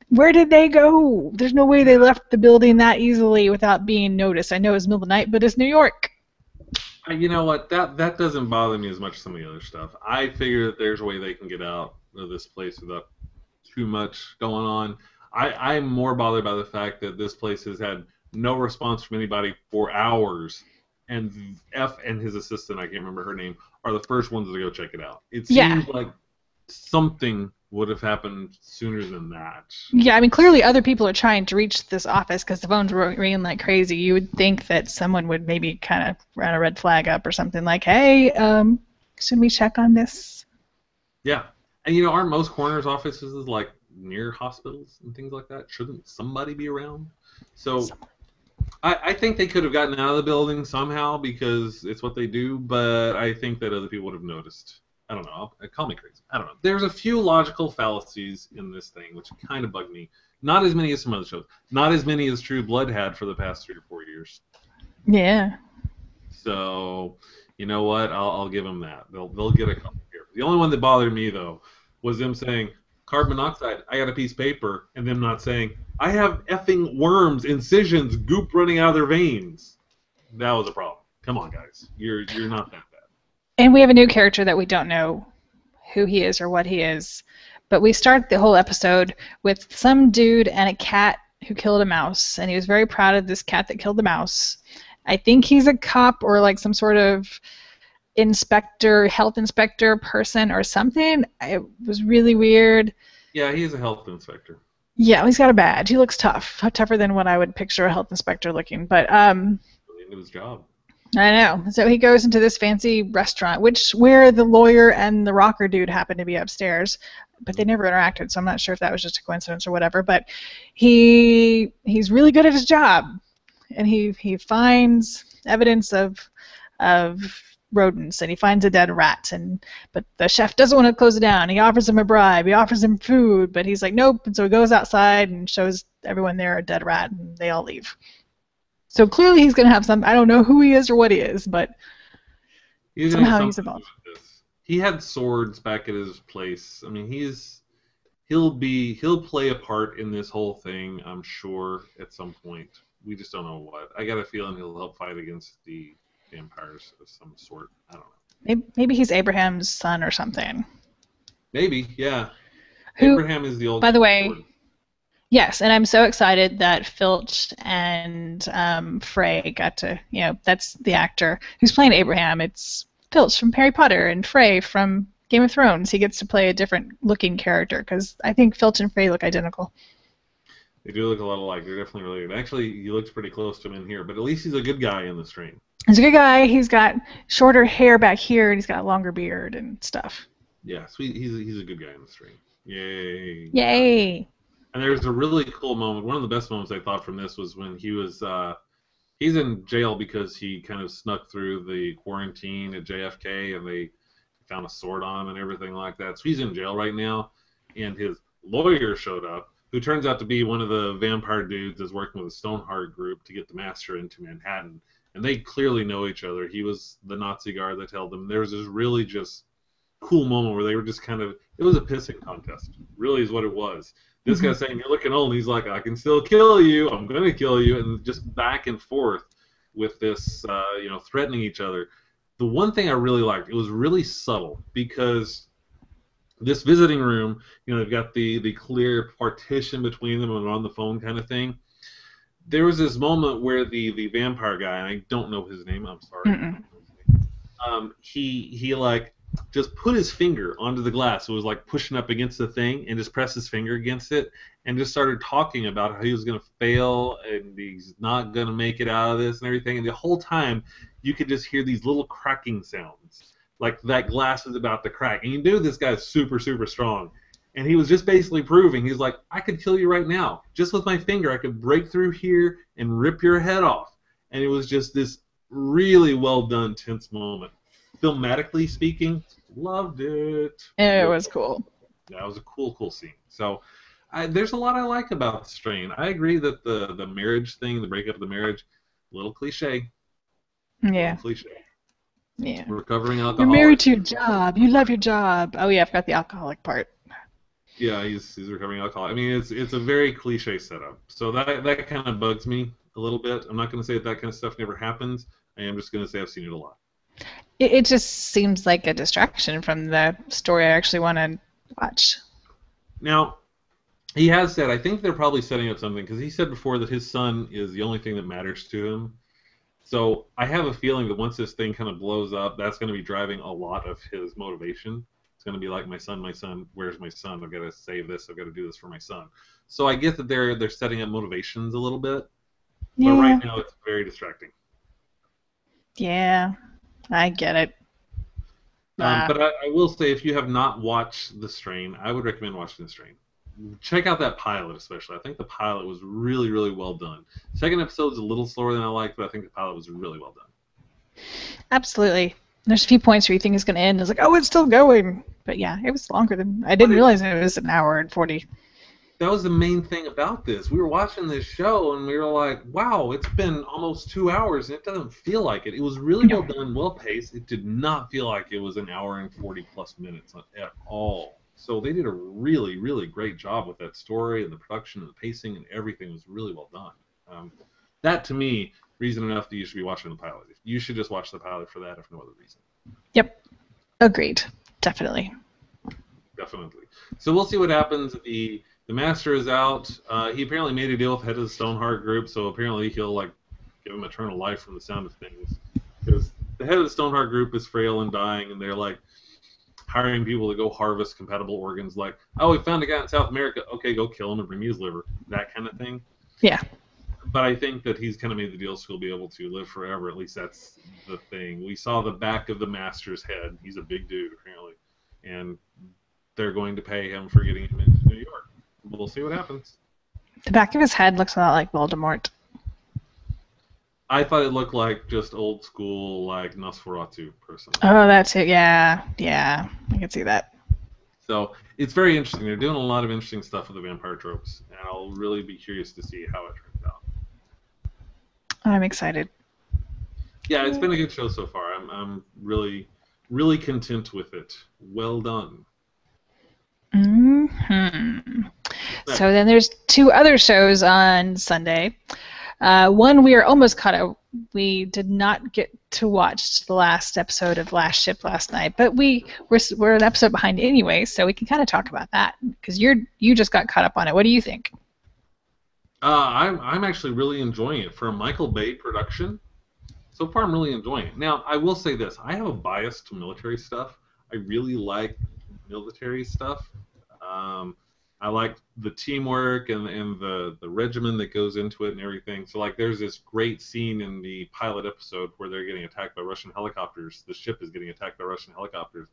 Where did they go? There's no way they left the building that easily without being noticed. I know it's middle of the night, but it's New York. You know what? That doesn't bother me as much as some of the other stuff. I figure that there's a way they can get out of this place without too much going on. I'm more bothered by the fact that this place has had no response from anybody for hours, and F and his assistant, I can't remember her name, are the first ones to go check it out. It Yeah. seems like something would have happened sooner than that. Yeah, I mean, clearly other people are trying to reach this office because the phones were ringing like crazy. You would think that someone would maybe kind of run a red flag up or something like, hey, should we check on this? Yeah. And aren't most coroners' offices like near hospitals and things like that? Shouldn't somebody be around? So I think they could have gotten out of the building somehow because it's what they do, but I think that other people would have noticed. I don't know. Call me crazy. I don't know. There's a few logical fallacies in this thing, which kind of bug me. Not as many as some other shows. Not as many as True Blood had for the past 3 or 4 years. Yeah. So, you know what? I'll give them that. They'll get a couple here. The only one that bothered me, though, was them saying, carbon monoxide, I got a piece of paper, and them not saying, I have effing worms, incisions, goop running out of their veins. That was a problem. Come on, guys. You're not that bad. And we have a new character that we don't know who he is or what he is. But we start the whole episode with some dude and a cat who killed a mouse. And he was very proud of this cat that killed the mouse. I think he's a cop or like some sort of inspector, health inspector person or something. It was really weird. Yeah, he's a health inspector. Yeah, he's got a badge. He looks tough, tougher than what I would picture a health inspector looking. But Really into his job. I know. So he goes into this fancy restaurant, where the lawyer and the rocker dude happen to be upstairs, but they never interacted. So I'm not sure if that was just a coincidence or whatever. But he's really good at his job, and he finds evidence of rodents, and he finds a dead rat, but the chef doesn't want to close it down. He offers him a bribe. He offers him food, but he's like, nope. And so he goes outside and shows everyone there a dead rat, and they all leave. So clearly he's going to have some. I don't know who he is or what he is, but somehow he's involved. He had swords back at his place. I mean, he'll play a part in this whole thing, I'm sure, at some point. We just don't know what. I got a feeling he'll help fight against the vampires of some sort. I don't know. Maybe he's Abraham's son or something. Maybe, yeah. Abraham is the old. By the way, yes, and I'm so excited that Filch and Frey got to, that's the actor who's playing Abraham. It's Filch from Harry Potter and Frey from Game of Thrones. He gets to play a different looking character because I think Filch and Frey look identical. They do look a lot alike. They're definitely related. Actually, he looks pretty close to him in here, but at least he's a good guy in the Strain. He's a good guy. He's got shorter hair back here, and he's got a longer beard and stuff. Yeah, so he's a good guy in the Strain. Yay! Yay! And there's a really cool moment. One of the best moments I thought from this was when he's in jail because he kind of snuck through the quarantine at JFK, and they found a sword on him and everything like that. So he's in jail right now, and his lawyer showed up, who turns out to be one of the vampire dudes that's working with the Stoneheart group to get the Master into Manhattan. And they clearly know each other. He was the Nazi guard that held them. There was this really just cool moment where they were just kind of, it was a pissing contest, really is what it was. This guy's saying, you're looking old, and he's like, I can still kill you, I'm going to kill you, and just back and forth with this, threatening each other. The one thing I really liked, it was really subtle, because this visiting room, they've got the clear partition between them and on the phone kind of thing. There was this moment where the vampire guy, and I don't know his name, I'm sorry. He like just put his finger onto the glass. It was like pushing up against the thing, and just pressed his finger against it, and just started talking about how he was going to fail and he's not going to make it out of this and everything. And the whole time, you could just hear these little cracking sounds, like that glass is about to crack. And you knew this guy's super, super strong. And he was just basically proving, he's like, I could kill you right now. Just with my finger, I could break through here and rip your head off. And it was just this really well done, tense moment. Filmatically speaking, loved it. It was cool. Yeah, it was a cool scene. So there's a lot I like about the Strain. I agree that the marriage thing, the breakup of the marriage, a little cliche. Yeah. Cliche. Yeah. Recovering alcoholic. You're married to your job. You love your job. Oh yeah, I forgot the alcoholic part. Yeah, he's recovering alcoholic. I mean, it's a very cliche setup. So that kind of bugs me a little bit. I'm not going to say that kind of stuff never happens. I am just going to say I've seen it a lot. It just seems like a distraction from the story I actually want to watch. Now, he has said, I think they're probably setting up something, because he said before that his son is the only thing that matters to him. So I have a feeling that once this thing kind of blows up, that's going to be driving a lot of his motivation. It's going to be like, my son, where's my son? I've got to save this. I've got to do this for my son. So I get that they're setting up motivations a little bit. Yeah. But right now it's very distracting. Yeah, I get it. But I will say, if you have not watched The Strain, I would recommend watching The Strain. Check out that pilot especially. I think the pilot was really, really well done. Second episode is a little slower than I liked, but I think the pilot was really well done. Absolutely. There's a few points where you think it's going to end. It's like, oh, it's still going. But yeah, it was longer than... I didn't realize it was an hour and 40. That was the main thing about this. We were watching this show, and we were like, wow, it's been almost 2 hours, and it doesn't feel like it. It was really well done, well paced. It did not feel like it was an hour and 40-plus minutes at all. So they did a really, really great job with that story, and the production, and the pacing, and everything was really well done. That, to me, reason enough that you should be watching the pilot. You should just watch the pilot for that, if no other reason. Yep. Agreed. Definitely. Definitely. So we'll see what happens. The Master is out. He apparently made a deal with the head of the Stoneheart group, so apparently he'll give him eternal life from the sound of things. Because the head of the Stoneheart group is frail and dying, and they're like hiring people to go harvest compatible organs. Like, oh, we found a guy in South America. Okay, go kill him and bring me his liver. That kind of thing. Yeah. But I think that he's kind of made the deal so he'll be able to live forever. At least that's the thing. We saw the back of the Master's head. He's a big dude, apparently. And they're going to pay him for getting him into New York. We'll see what happens. The back of his head looks a lot like Voldemort. I thought it looked like just old school, like Nosferatu person. Oh, that's it. Yeah. Yeah. I can see that. So it's very interesting. They're doing a lot of interesting stuff with the vampire tropes, and I'll really be curious to see how it turns out. I'm excited. Yeah, it's been a good show so far. I'm really, really content with it. Well done. So then there's 2 other shows on Sunday. One we are almost caught up. We did not get to watch the last episode of Last Ship last night, but we're an episode behind anyway, so we can kind of talk about that because you just got caught up on it. What do you think? I'm actually really enjoying it for a Michael Bay production. So far, I'm really enjoying it. Now, I will say this: I have a bias to military stuff. I really like military stuff. I like the teamwork and the regimen that goes into it and everything. So, like, there's this great scene in the pilot episode where they're getting attacked by Russian helicopters. The ship is getting attacked by Russian helicopters.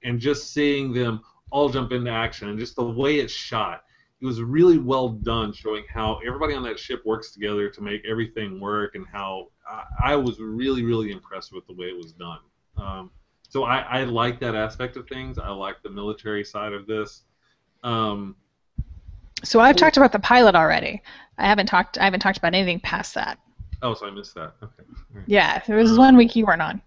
And just seeing them all jump into action and just the way it's shot, it was really well done, showing how everybody on that ship works together to make everything work, and how I was really, really impressed with the way it was done. So I like that aspect of things. I like the military side of this. So I've talked about the pilot already. I haven't talked about anything past that. Oh, so I missed that. Okay. Right. Yeah, there was 1 week you weren't on.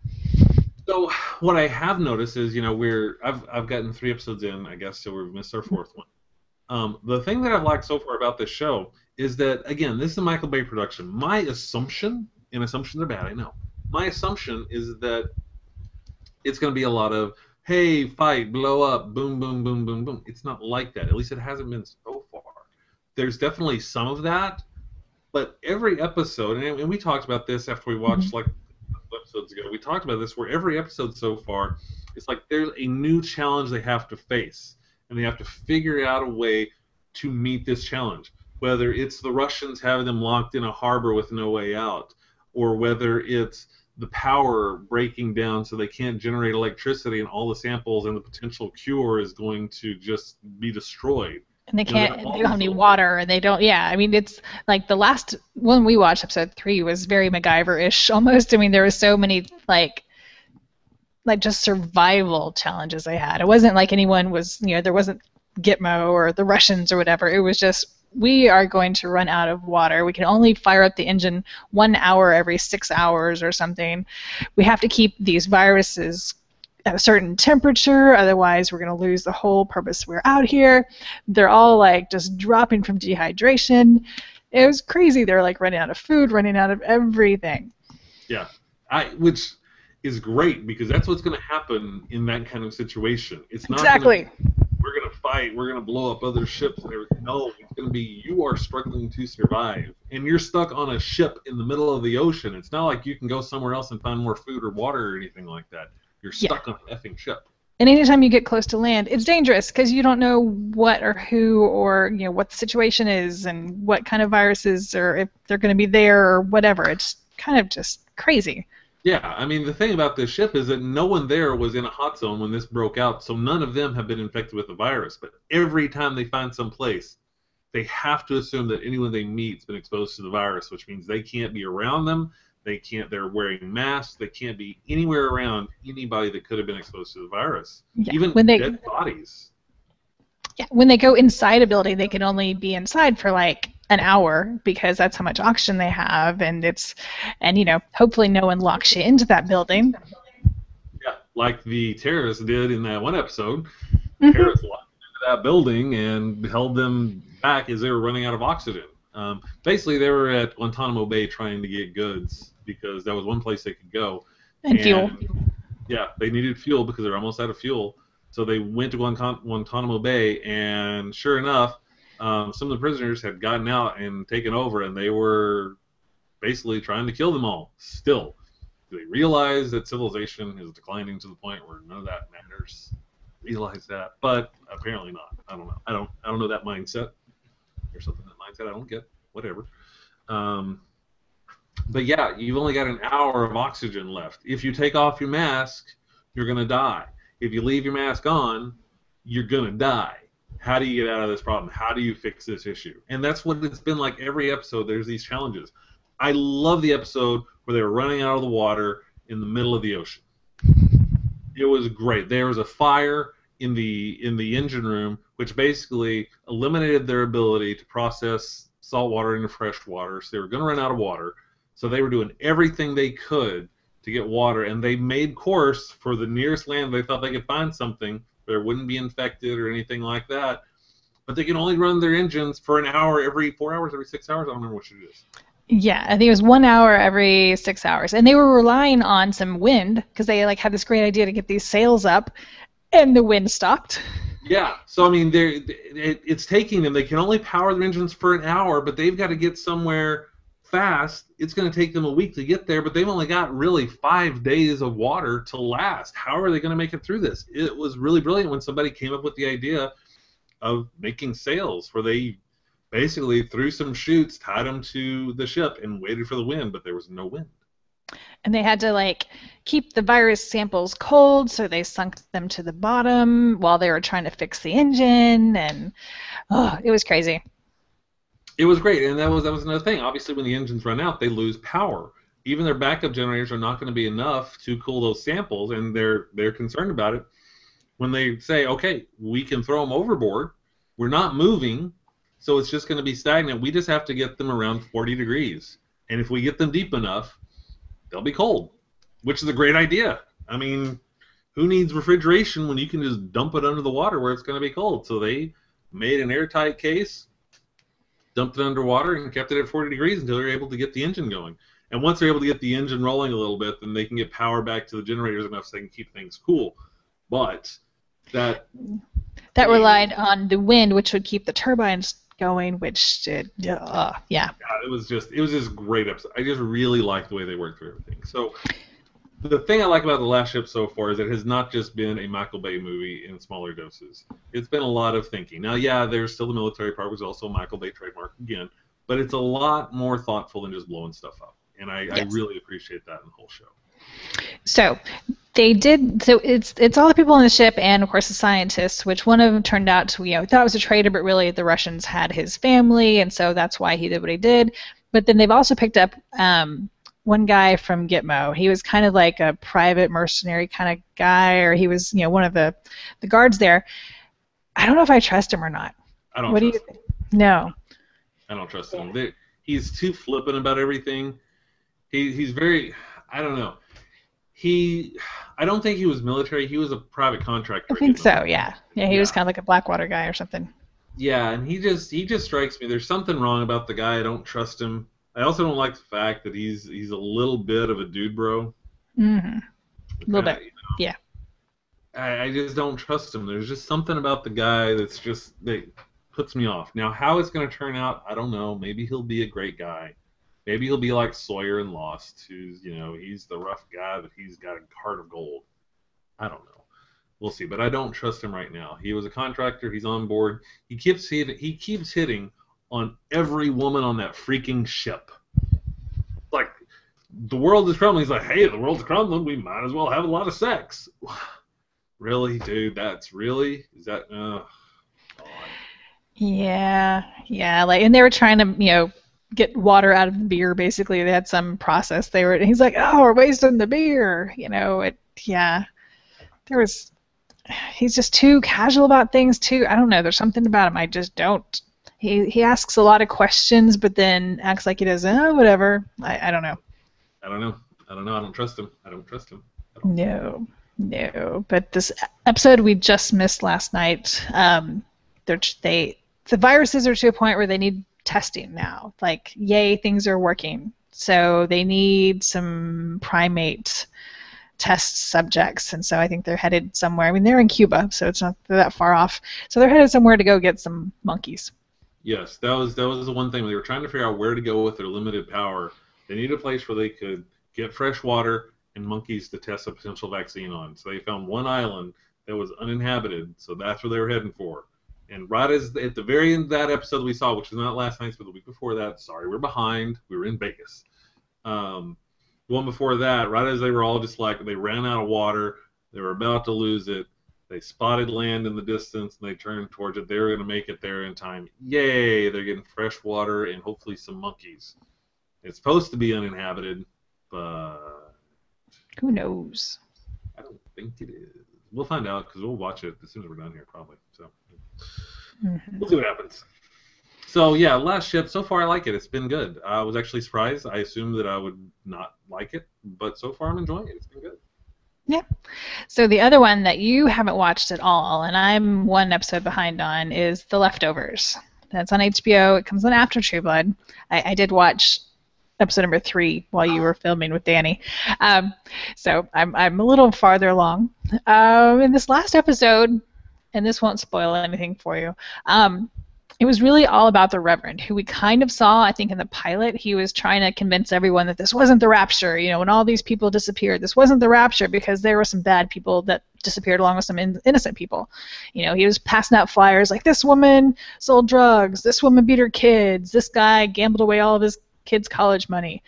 So what I have noticed is, I've gotten 3 episodes in, I guess, so we've missed our 4th one. The thing that I've liked so far about this show is that, again, this is a Michael Bay production. My assumption, and assumptions are bad, I know. My assumption is that it's going to be a lot of, hey, fight, blow up, boom, boom, boom, boom, boom. It's not like that. At least it hasn't been so far. There's definitely some of that, but every episode, and we talked about this after we watched like episodes ago, we talked about this where every episode so far, it's like there's a new challenge they have to face, and they have to figure out a way to meet this challenge. Whether it's the Russians having them locked in a harbor with no way out, or whether it's the power breaking down so they can't generate electricity and all the samples and the potential cure is going to just be destroyed. And they don't have any water, and they don't, yeah, I mean, it's like the last one we watched, episode 3, was very MacGyver-ish almost. I mean, there was so many, like just survival challenges they had. It wasn't like anyone was, there wasn't Gitmo or the Russians or whatever. It was just, we are going to run out of water. We can only fire up the engine 1 hour every 6 hours or something. We have to keep these viruses at a certain temperature, otherwise we're going to lose the whole purpose we're out here. They're all like just dropping from dehydration. It was crazy. They're like running out of food, running out of everything. Yeah, which is great because that's what's going to happen in that kind of situation. It's not exactly. We're going to fight, we're going to blow up other ships and everything. No, it's going to be you are struggling to survive, and you're stuck on a ship in the middle of the ocean. It's not like you can go somewhere else and find more food or water or anything like that. You're stuck on an effing ship. And anytime you get close to land, it's dangerous because you don't know what or who or what the situation is and what kind of viruses or if they're going to be there or whatever. It's kind of just crazy. Yeah, I mean, the thing about this ship is that no one there was in a hot zone when this broke out, so none of them have been infected with the virus. But every time they find some place, they have to assume that anyone they meet has been exposed to the virus, which means they can't be around them. They're wearing masks. They can't be anywhere around anybody that could have been exposed to the virus. Yeah. Even dead bodies. Yeah, when they go inside a building, they can only be inside for like an hour because that's how much oxygen they have, and hopefully no one locks you into that building. Yeah, like the terrorists did in that one episode. Terrorists locked into that building and held them back as they were running out of oxygen. Basically, they were at Guantanamo Bay trying to get goods because that was one place they could go. And fuel. Yeah, they needed fuel because they're almost out of fuel. So they went to Guantanamo Bay, and sure enough, some of the prisoners had gotten out and taken over, and they were basically trying to kill them all. Still, do they realize that civilization is declining to the point where none of that matters? Realize that, but apparently not. I don't know. I don't know that mindset. There's something in that mindset I don't get. Whatever. Um, but yeah, you've only got an hour of oxygen left. If you take off your mask, you're gonna die. If you leave your mask on, you're gonna die. How do you get out of this problem? How do you fix this issue? And that's what it's been like every episode. There's these challenges. I love the episode where they were running out of the water in the middle of the ocean. It was great. There was a fire in the engine room, which basically eliminated their ability to process salt water into fresh water. So they were going to run out of water. So they were doing everything they could to get water, and they made course for the nearest land they thought they could find something where it wouldn't be infected or anything like that. But they can only run their engines for an hour every 4 hours, every 6 hours. I don't remember which it is. Yeah, I think it was 1 hour every 6 hours, and they were relying on some wind because they like had this great idea to get these sails up, and the wind stopped. Yeah, so I mean, it's taking them. They can only power their engines for an hour, but they've got to get somewhere fast. It's going to take them a week to get there, but they've only got really 5 days of water to last. How are they going to make it through this? It was really brilliant when somebody came up with the idea of making sails, where they basically threw some chutes, tied them to the ship, and waited for the wind, but there was no wind. And they had to like keep the virus samples cold, so they sunk them to the bottom while they were trying to fix the engine, and it was crazy. It was great, and that was another thing. Obviously, when the engines run out, they lose power. Even their backup generators are not going to be enough to cool those samples, and they're concerned about it. When they say, okay, we can throw them overboard, we're not moving, so it's just going to be stagnant. We just have to get them around 40 degrees, and if we get them deep enough, they'll be cold, which is a great idea. I mean, who needs refrigeration when you can just dump it under the water where it's going to be cold? So they made an airtight case, dumped it underwater, and kept it at 40 degrees until they were able to get the engine going. And once they're able to get the engine rolling a little bit, then they can get power back to the generators enough so they can keep things cool. But that relied on the wind, which would keep the turbines going, which did, yeah. It was just great episode. I just really like the way they worked through everything. So the thing I like about The Last Ship so far is it has not just been a Michael Bay movie in smaller doses. It's been a lot of thinking. Now, yeah, there's still the military part, which is also a Michael Bay trademark again, but it's a lot more thoughtful than just blowing stuff up. And I really appreciate that in the whole show. So they did. So it's all the people on the ship, and of course the scientists. Which one of them turned out to thought it was a traitor, but really the Russians had his family, and so that's why he did what he did. But then they've also picked up one guy from Gitmo. He was kind of like a private mercenary kind of guy, or he was one of the guards there. I don't know if I trust him or not. I don't trust him. No. I don't trust him. He's too flippant about everything. He's very. I don't know. I don't think he was military. He was a private contractor. I think so. Yeah. He was kind of like a Blackwater guy or something. Yeah, and he just strikes me. There's something wrong about the guy. I don't trust him. I also don't like the fact that he's a little bit of a dude bro. Mm-hmm. A little bit. Yeah. I just don't trust him. There's just something about the guy that puts me off. Now, how it's going to turn out, I don't know. Maybe he'll be a great guy. Maybe he'll be like Sawyer in Lost, who's, he's the rough guy, but he's got a heart of gold. I don't know. We'll see, but I don't trust him right now. He was a contractor. He's on board. He keeps hitting on every woman on that freaking ship. Like, the world is crumbling. He's like, hey, the world's crumbling. We might as well have a lot of sex. Really, dude? Is that? God. Yeah. And they were trying to, get water out of the beer. Basically, they had some process. He's like, oh, we're wasting the beer. He's just too casual about things too. I don't know. There's something about him I just don't. He asks a lot of questions, but then acts like he does. Whatever. I don't know. I don't know. I don't trust him. No. But this episode we just missed last night. The viruses are to a point where they need testing now. Like, yay, things are working. So they need some primate test subjects, and so I think they're headed somewhere. I mean, they're in Cuba, so it's not that far off. So they're headed somewhere to go get some monkeys. Yes, that was the one thing. They were trying to figure out where to go with their limited power. They needed a place where they could get fresh water and monkeys to test a potential vaccine on. So they found one island that was uninhabited. So that's where they were heading for. And right as at the very end of that episode we saw, which was not last night's, but the week before that, sorry, we're behind. We were in Vegas. The one before that, right as they were all just like, they ran out of water, they were about to lose it, they spotted land in the distance, and they turned towards it. They were going to make it there in time. Yay! They're getting fresh water and hopefully some monkeys. It's supposed to be uninhabited, but who knows? I don't think it is. We'll find out because we'll watch it as soon as we're done here, probably. So we'll see what happens. So yeah, Last Ship. So far, I like it. It's been good. I was actually surprised. I assumed that I would not like it, but so far I'm enjoying it. It's been good. Yeah. So the other one that you haven't watched at all, and I'm one episode behind on, is The Leftovers. That's on HBO. It comes on after True Blood. I did watch episode number 3 while you were filming with Danny. So I'm a little farther along. In this last episode, and this won't spoil anything for you, it was really all about the Reverend, who we kind of saw, I think, in the pilot. He was trying to convince everyone that this wasn't the rapture. You know, when all these people disappeared, this wasn't the rapture because there were some bad people that disappeared along with some innocent people. You know, he was passing out flyers like, this woman sold drugs, this woman beat her kids, this guy gambled away all of his kids' college money.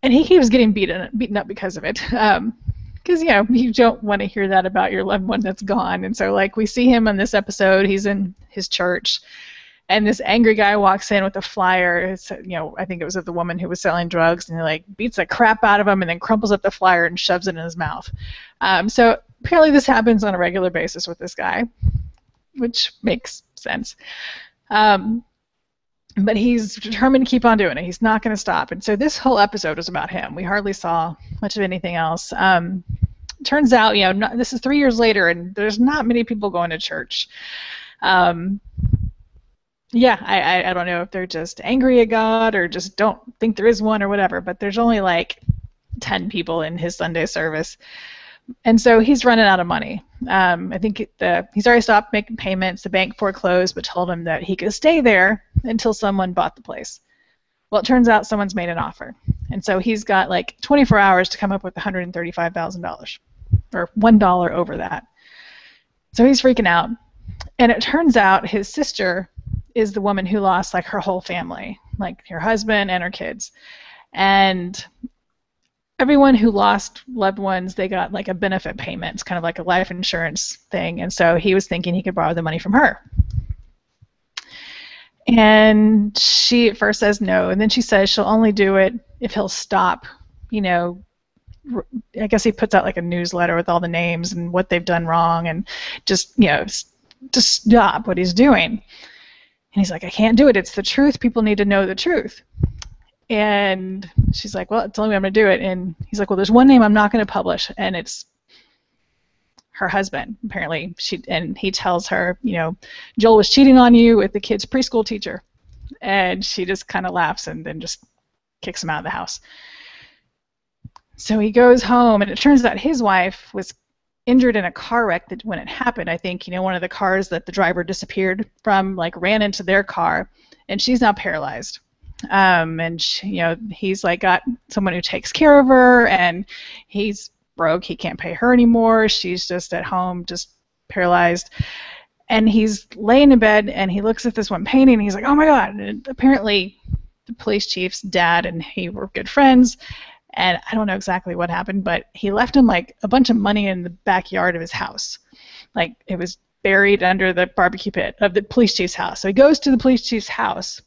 And he was getting beaten up because of it. Because, you know, you don't want to hear that about your loved one that's gone. And so, like, we see him in this episode. He's in his church, and this angry guy walks in with a flyer. It's, you know, I think it was of the woman who was selling drugs, and he, like, beats the crap out of him and then crumples up the flyer and shoves it in his mouth. So apparently this happens on a regular basis with this guy, which makes sense. But he's determined to keep on doing it. He's not going to stop. And so this whole episode was about him. We hardly saw much of anything else. Turns out, you know, this is 3 years later, and there's not many people going to church. Yeah, I don't know if they're just angry at God or just don't think there is one or whatever, but there's only like 10 people in his Sunday service. And so he's running out of money. I think he's already stopped making payments. The bank foreclosed, but told him that he could stay there until someone bought the place. Well, it turns out someone's made an offer. And so he's got like 24 hours to come up with $135,000, or $1 over that. So he's freaking out. And it turns out his sister is the woman who lost like her whole family, like her husband and her kids. And everyone who lost loved ones, they got like a benefit payment. It's kind of like a life insurance thing. And so he was thinking he could borrow the money from her. And she at first says no, and then she says she'll only do it if he'll stop, you know, I guess he puts out like a newsletter with all the names and what they've done wrong, and just, you know, to stop what he's doing. And he's like, I can't do it. It's the truth. People need to know the truth. And she's like, well, tell me I'm going to do it. And he's like, well, there's one name I'm not going to publish, and it's her husband, apparently. And he tells her, you know, Joel was cheating on you with the kid's preschool teacher. And she just kind of laughs and then just kicks him out of the house. So he goes home, and it turns out his wife was injured in a car wreck that when it happened, I think, you know, one of the cars that the driver disappeared from, like, ran into their car, and she's now paralyzed. And she, you know, he's like got someone who takes care of her, and he's broke. He can't pay her anymore. She's just at home, just paralyzed. And he's laying in bed, and he looks at this one painting, and he's like, oh my God. And apparently the police chief's dad and he were good friends, and I don't know exactly what happened, but he left him like a bunch of money in the backyard of his house. Like, it was buried under the barbecue pit of the police chief's house. So he goes to the police chief's house,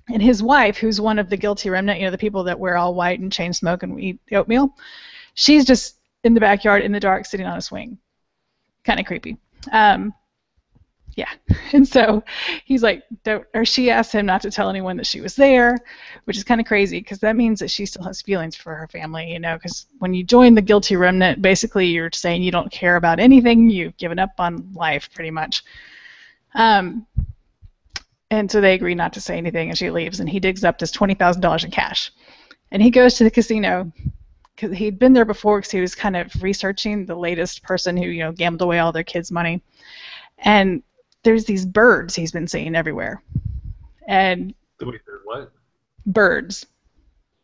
and his wife, who's one of the guilty remnant, you know, the people that wear all white and chain smoke and eat oatmeal, she's just in the backyard in the dark sitting on a swing. Kind of creepy. Yeah. And so he's like, or she asked him not to tell anyone that she was there, which is kind of crazy because that means that she still has feelings for her family, you know, because when you join the guilty remnant, basically you're saying you don't care about anything. You've given up on life pretty much. And so they agree not to say anything, and she leaves, and he digs up this $20,000 in cash. And he goes to the casino because he'd been there before because he was kind of researching the latest person who, you know, gambled away all their kids' money. And there's these birds he's been seeing everywhere. And wait, what? Birds.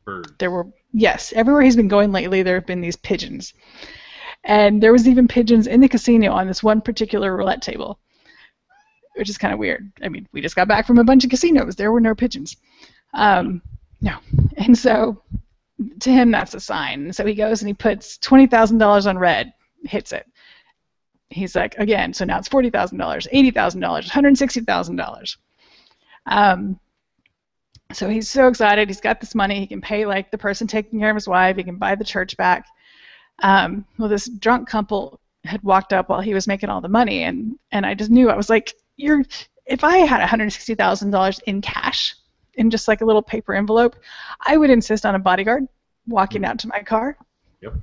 Birds. There were, yes, everywhere he's been going lately, there have been these pigeons. And there was even pigeons in the casino on this one particular roulette table, which is kind of weird. I mean, we just got back from a bunch of casinos. There were no pigeons. No. And so to him, that's a sign. And so he goes and he puts $20,000 on red, hits it. He's like, again, so now it's $40,000, $80,000, $160,000. So he's so excited. He's got this money. He can pay like the person taking care of his wife. He can buy the church back. Well, this drunk couple had walked up while he was making all the money, and I just knew. I was like, if I had $160,000 in cash in just like a little paper envelope, I would insist on a bodyguard walking out to my car. Yep.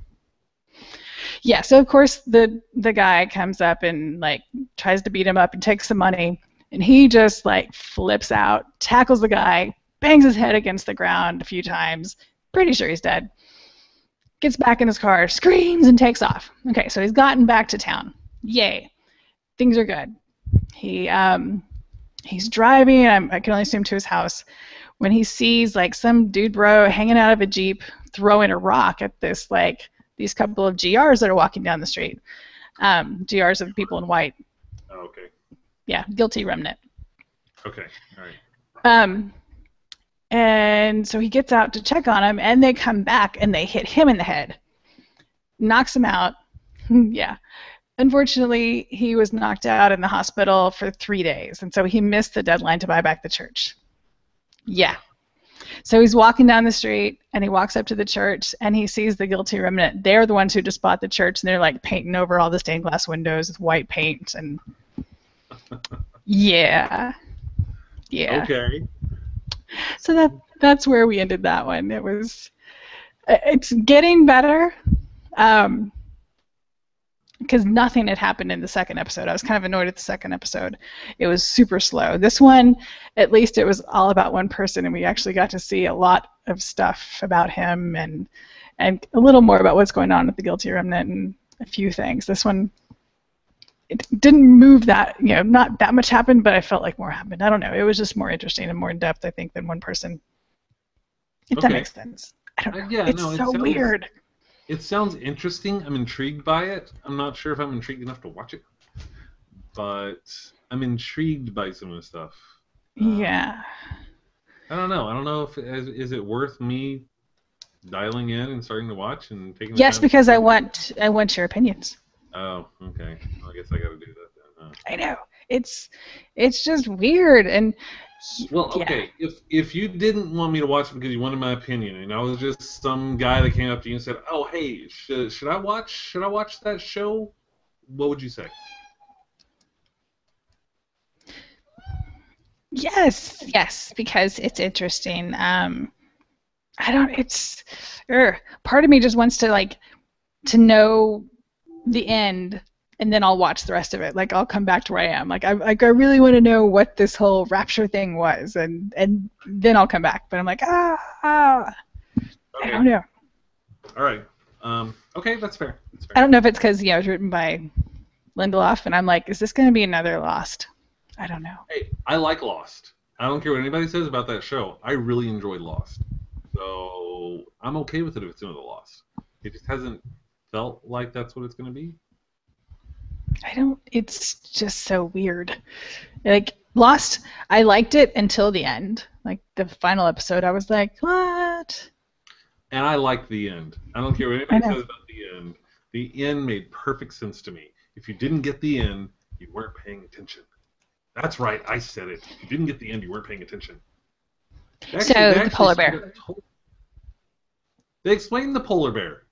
Yeah, so of course the guy comes up and like tries to beat him up and takes the money, and he just like flips out, tackles the guy, bangs his head against the ground a few times. Pretty sure he's dead. Gets back in his car, screams, and takes off. Okay, so he's gotten back to town. Yay. Things are good. He's driving, I can only assume to his house, when he sees like some dude bro hanging out of a Jeep throwing a rock at this like these couple of GRs that are walking down the street. GRs of people in white. Oh, okay. Yeah, guilty remnant. Okay, all right. And so he gets out to check on him, and they come back, and they hit him in the head. Knocks him out. Yeah. Unfortunately, he was knocked out in the hospital for 3 days, and so he missed the deadline to buy back the church. Yeah. So he's walking down the street, and he walks up to the church, and he sees the guilty remnant. They're the ones who just bought the church, and they're, like, painting over all the stained glass windows with white paint, and yeah. Yeah. Okay. So that's where we ended that one. It's getting better, because nothing had happened in the second episode. I was kind of annoyed at the second episode. It was super slow. This one, at least it was all about one person, and we actually got to see a lot of stuff about him and a little more about what's going on with the guilty remnant and a few things. This one, it didn't move that, not that much happened, but I felt like more happened. I don't know. It was just more interesting and more in depth, I think, than one person. If that makes sense. I don't know. Yeah, it's so weird. It sounds interesting. I'm intrigued by it. I'm not sure if I'm intrigued enough to watch it, but I'm intrigued by some of the stuff. Yeah. I don't know. I don't know if is it worth me dialing in and starting to watch and taking. Yes, because I want your opinions. Oh, okay. Well, I guess I got to do that then. Huh? I know. It's just weird and. Well, okay. Yeah. If you didn't want me to watch it because you wanted my opinion, and I was just some guy that came up to you and said, "Oh, hey, should I watch that show?" What would you say? Yes, because it's interesting. Part of me just wants to know the end, and then I'll watch the rest of it. Like, I'll come back to where I am. Like, I really want to know what this whole rapture thing was, and then I'll come back. But I'm like, okay. I don't know. All right. Okay, that's fair. I don't know if it's because it was written by Lindelof, and I'm like, is this going to be another Lost? I don't know. Hey, I like Lost. I don't care what anybody says about that show. I really enjoyed Lost. So I'm okay with it if it's another Lost. It just hasn't felt like that's what it's going to be. It's just so weird. Like, Lost, I liked it until the end. Like, the final episode, I was like, what? And I liked the end. I don't care what anybody says about the end. The end made perfect sense to me. If you didn't get the end, you weren't paying attention. That's right, I said it. If you didn't get the end, you weren't paying attention. The polar bear. They explained the polar bear.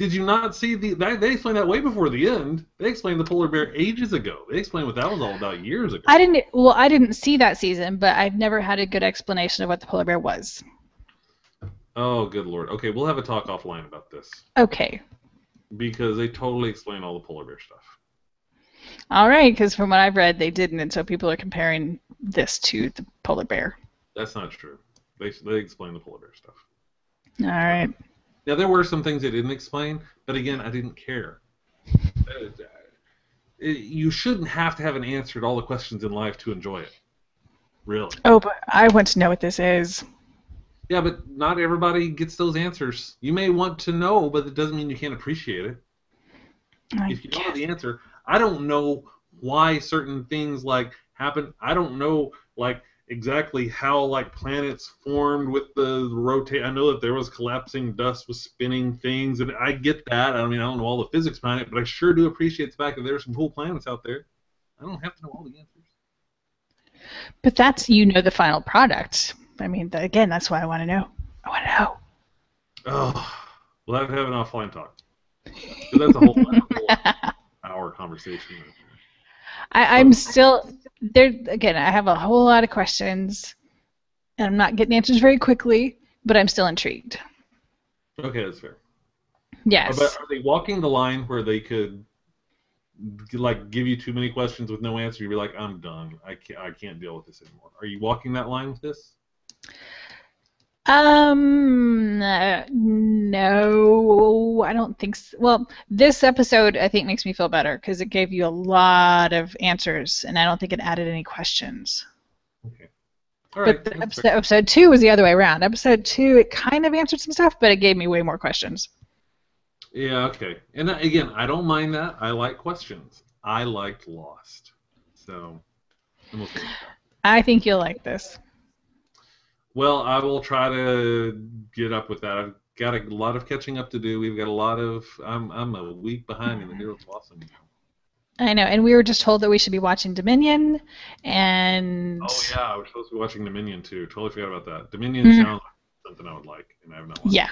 Did you not see they explained that way before the end? They explained the polar bear ages ago. They explained what that was all about years ago. I didn't see that season, but I've never had a good explanation of what the polar bear was. Oh, good Lord. Okay, we'll have a talk offline about this. Okay. Because they totally explain all the polar bear stuff. All right, because from what I've read, they didn't, and so people are comparing this to the polar bear. That's not true. They explain the polar bear stuff. All right. Now, there were some things they didn't explain, but again, I didn't care. You shouldn't have to have an answer to all the questions in life to enjoy it. Really. Oh, but I want to know what this is. Yeah, but not everybody gets those answers. You may want to know, but it doesn't mean you can't appreciate it. I If you don't know guess. the answer, I don't know why certain things like happen. I don't know like exactly how like planets formed with the rotate. I know that there was collapsing dust with spinning things, and I get that. I mean, I don't know all the physics behind it, but I sure do appreciate the fact that there's some cool planets out there. I don't have to know all the answers. But that's, the final product. I mean, again, that's why I want to know. I want Oh, we'll have to have an offline talk because that's a whole hour conversation right there. I'm But still there. Again, I have a whole lot of questions, and I'm not getting answers very quickly, but I'm still intrigued. okay, that's fair. But Yes. are they walking the line where they could like give you too many questions with no answer? You'd be like, I'm done. I can't deal with this anymore. Are you walking that line with this? No, I don't think so. Well, this episode I think makes me feel better because it gave you a lot of answers, and I don't think it added any questions. Okay. All But right, the that's fair. episode two was the other way around. Episode two, it kind of answered some stuff, but it gave me way more questions. Yeah, okay. And again, I don't mind that. I like questions. I liked Lost, so I'm okay with that. I think you'll like this. Well, I will try to get up with that. I've got a lot of catching up to do. We've got a lot of. I'm a week behind in the Heroes of Awesome now. I know, and we were just told that we should be watching Dominion, and Oh yeah, I was supposed to be watching Dominion too. Totally forgot about that. Dominion mm, sounds like something I would like, and I have not watched yeah,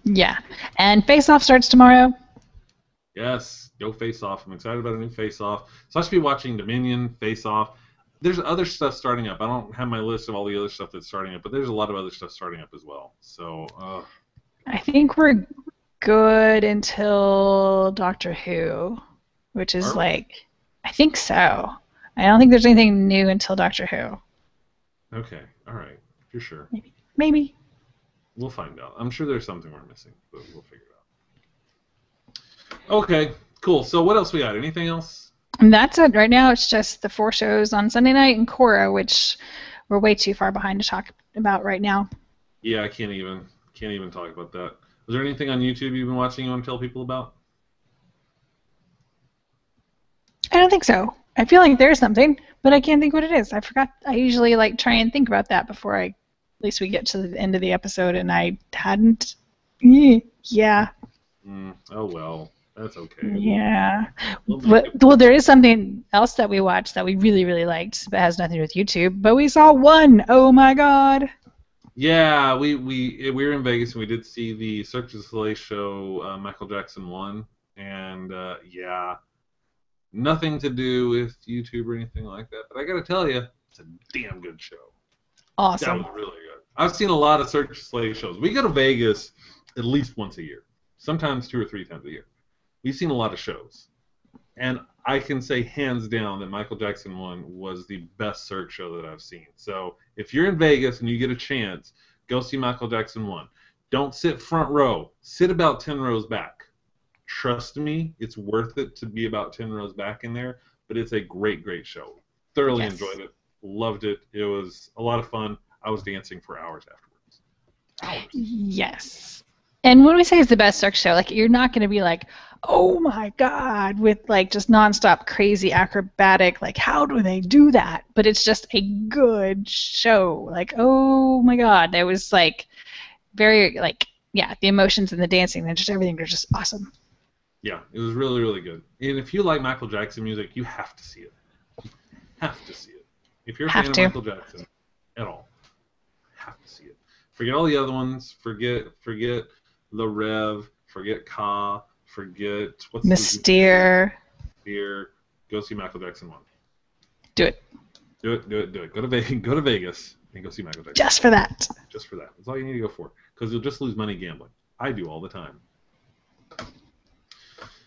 it. yeah, and Face Off starts tomorrow. Yes, go Face Off. I'm excited about a new Face Off. So I should be watching Dominion, Face Off. There's other stuff starting up. I don't have my list of all the other stuff that's starting up, but there's a lot of other stuff starting up as well. So, I think we're good until Doctor Who, which is are we? like, I think so. I don't think there's anything new until Doctor Who. Okay, all right, for sure. Maybe. Maybe. We'll find out. I'm sure there's something we're missing, but we'll figure it out. Okay, cool. So what else we got? Anything else? And that's it. Right now, it's just the four shows on Sunday night and Cora, which we're way too far behind to talk about right now. Yeah, I can't even talk about that. Is there anything on YouTube you've been watching you want to tell people about? I don't think so. I feel like there's something, but I can't think what it is. I forgot. I usually like try and think about that before at least we get to the end of the episode, and I hadn't. Yeah, Oh well, that's okay. yeah. We'll make it. Well, there is something else that we watched that we really, really liked, but has nothing to do with YouTube. But we saw one. Oh my God. Yeah, we were in Vegas and we did see the Cirque du Soleil show, Michael Jackson 1, and yeah, nothing to do with YouTube or anything like that. But I got to tell you, it's a damn good show. That was Awesome. really good. I've seen a lot of Cirque du Soleil shows. We go to Vegas at least once a year, sometimes 2 or 3 times a year. We've seen a lot of shows, and I can say hands down that Michael Jackson 1 was the best Cirque show that I've seen. So if you're in Vegas and you get a chance, go see Michael Jackson 1. Don't sit front row. Sit about 10 rows back. Trust me, it's worth it to be about 10 rows back in there, but it's a great, great show. Thoroughly Yes. enjoyed it. Loved it. It was a lot of fun. I was dancing for hours afterwards. Hours. Yes. And when we say it's the best Cirque show, like you're not going to be like, oh my God, with like just nonstop crazy acrobatic, like how do they do that? But it's just a good show. Like, oh my God, it was like very like yeah, the emotions and the dancing and just everything are just awesome. Yeah, it was really, really good. And if you like Michael Jackson music, you have to see it. You have to see it. If you're a fan Have of to. Michael Jackson at all, have to see it. Forget all the other ones. Forget the Rev. Forget Ka. Forget what's the Mystere. here. Go see Michael Jackson 1. Do it. Do it. Do it. Do it. Go to Vegas and go see Michael Jackson. Just for that. Just for that. That's all you need to go for. Because you'll just lose money gambling. I do all the time.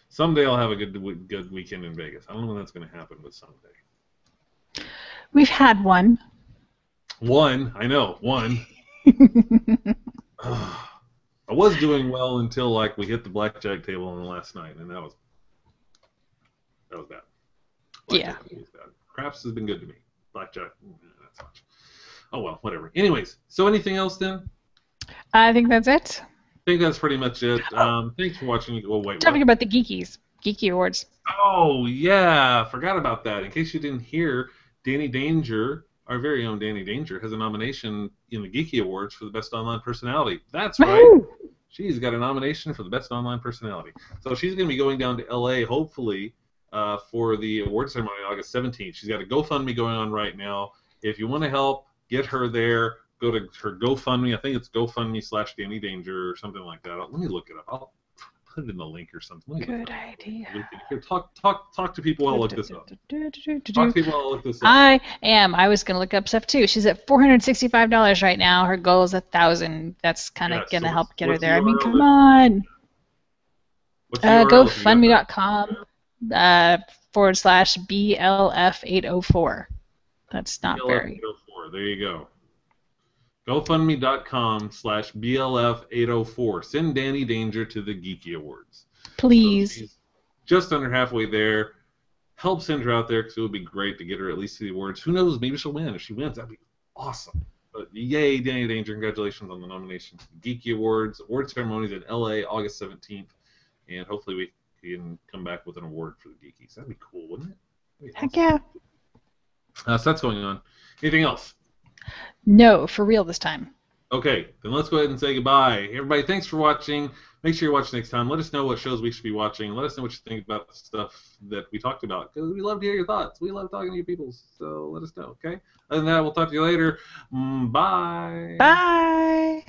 Someday I'll have a good weekend in Vegas. I don't know when that's going to happen, but someday. We've had one. One, I know, one. I was doing well until like we hit the blackjack table on the last night, and that was bad. Yeah. Blackjack was bad. Craps has been good to me. Blackjack, not so much. Oh well, whatever. Anyways, so anything else then? I think that's it. I think that's pretty much it. Oh, Thanks for watching. Oh, wait, talking what? about the Geeky Awards. Oh, yeah, forgot about that. In case you didn't hear, Danny Danger, our very own Danny Danger, has a nomination in the Geeky Awards for the Best Online Personality. That's right. Woo! She's got a nomination for the Best Online Personality. So she's going to be going down to LA, hopefully, for the award ceremony on August 17th. She's got a GoFundMe going on right now. If you want to help get her there, go to her GoFundMe. I think it's GoFundMe/Danny Danger or something like that. Let me look it up. I'll put it in the link or something. Good idea. Here, talk to people while I look this up. Talk to people while I look this up. I was gonna look up stuff too. She's at $465 right now. Her goal is 1,000. That's kind of gonna help get her there. I mean, come on. GoFundMe.com /BLF804. That's not very. BLF804. There you go. GoFundMe.com/BLF804. Send Danny Danger to the Geeky Awards. Please. So she's just under halfway there. Help send her out there because it would be great to get her at least to the awards. Who knows? Maybe she'll win. If she wins, that'd be awesome. But yay, Danny Danger. Congratulations on the nomination to the Geeky Awards. Award ceremonies in LA, August 17th. And hopefully we can come back with an award for the Geekies. That'd be cool, wouldn't it? Heck yeah. So that's going on. Anything else? No, for real this time. Okay, then let's go ahead and say goodbye. Everybody, thanks for watching. Make sure you watch next time. Let us know what shows we should be watching. Let us know what you think about the stuff that we talked about, because we love to hear your thoughts. We love talking to you people, so let us know, okay? Other than that, we'll talk to you later. Bye. Bye.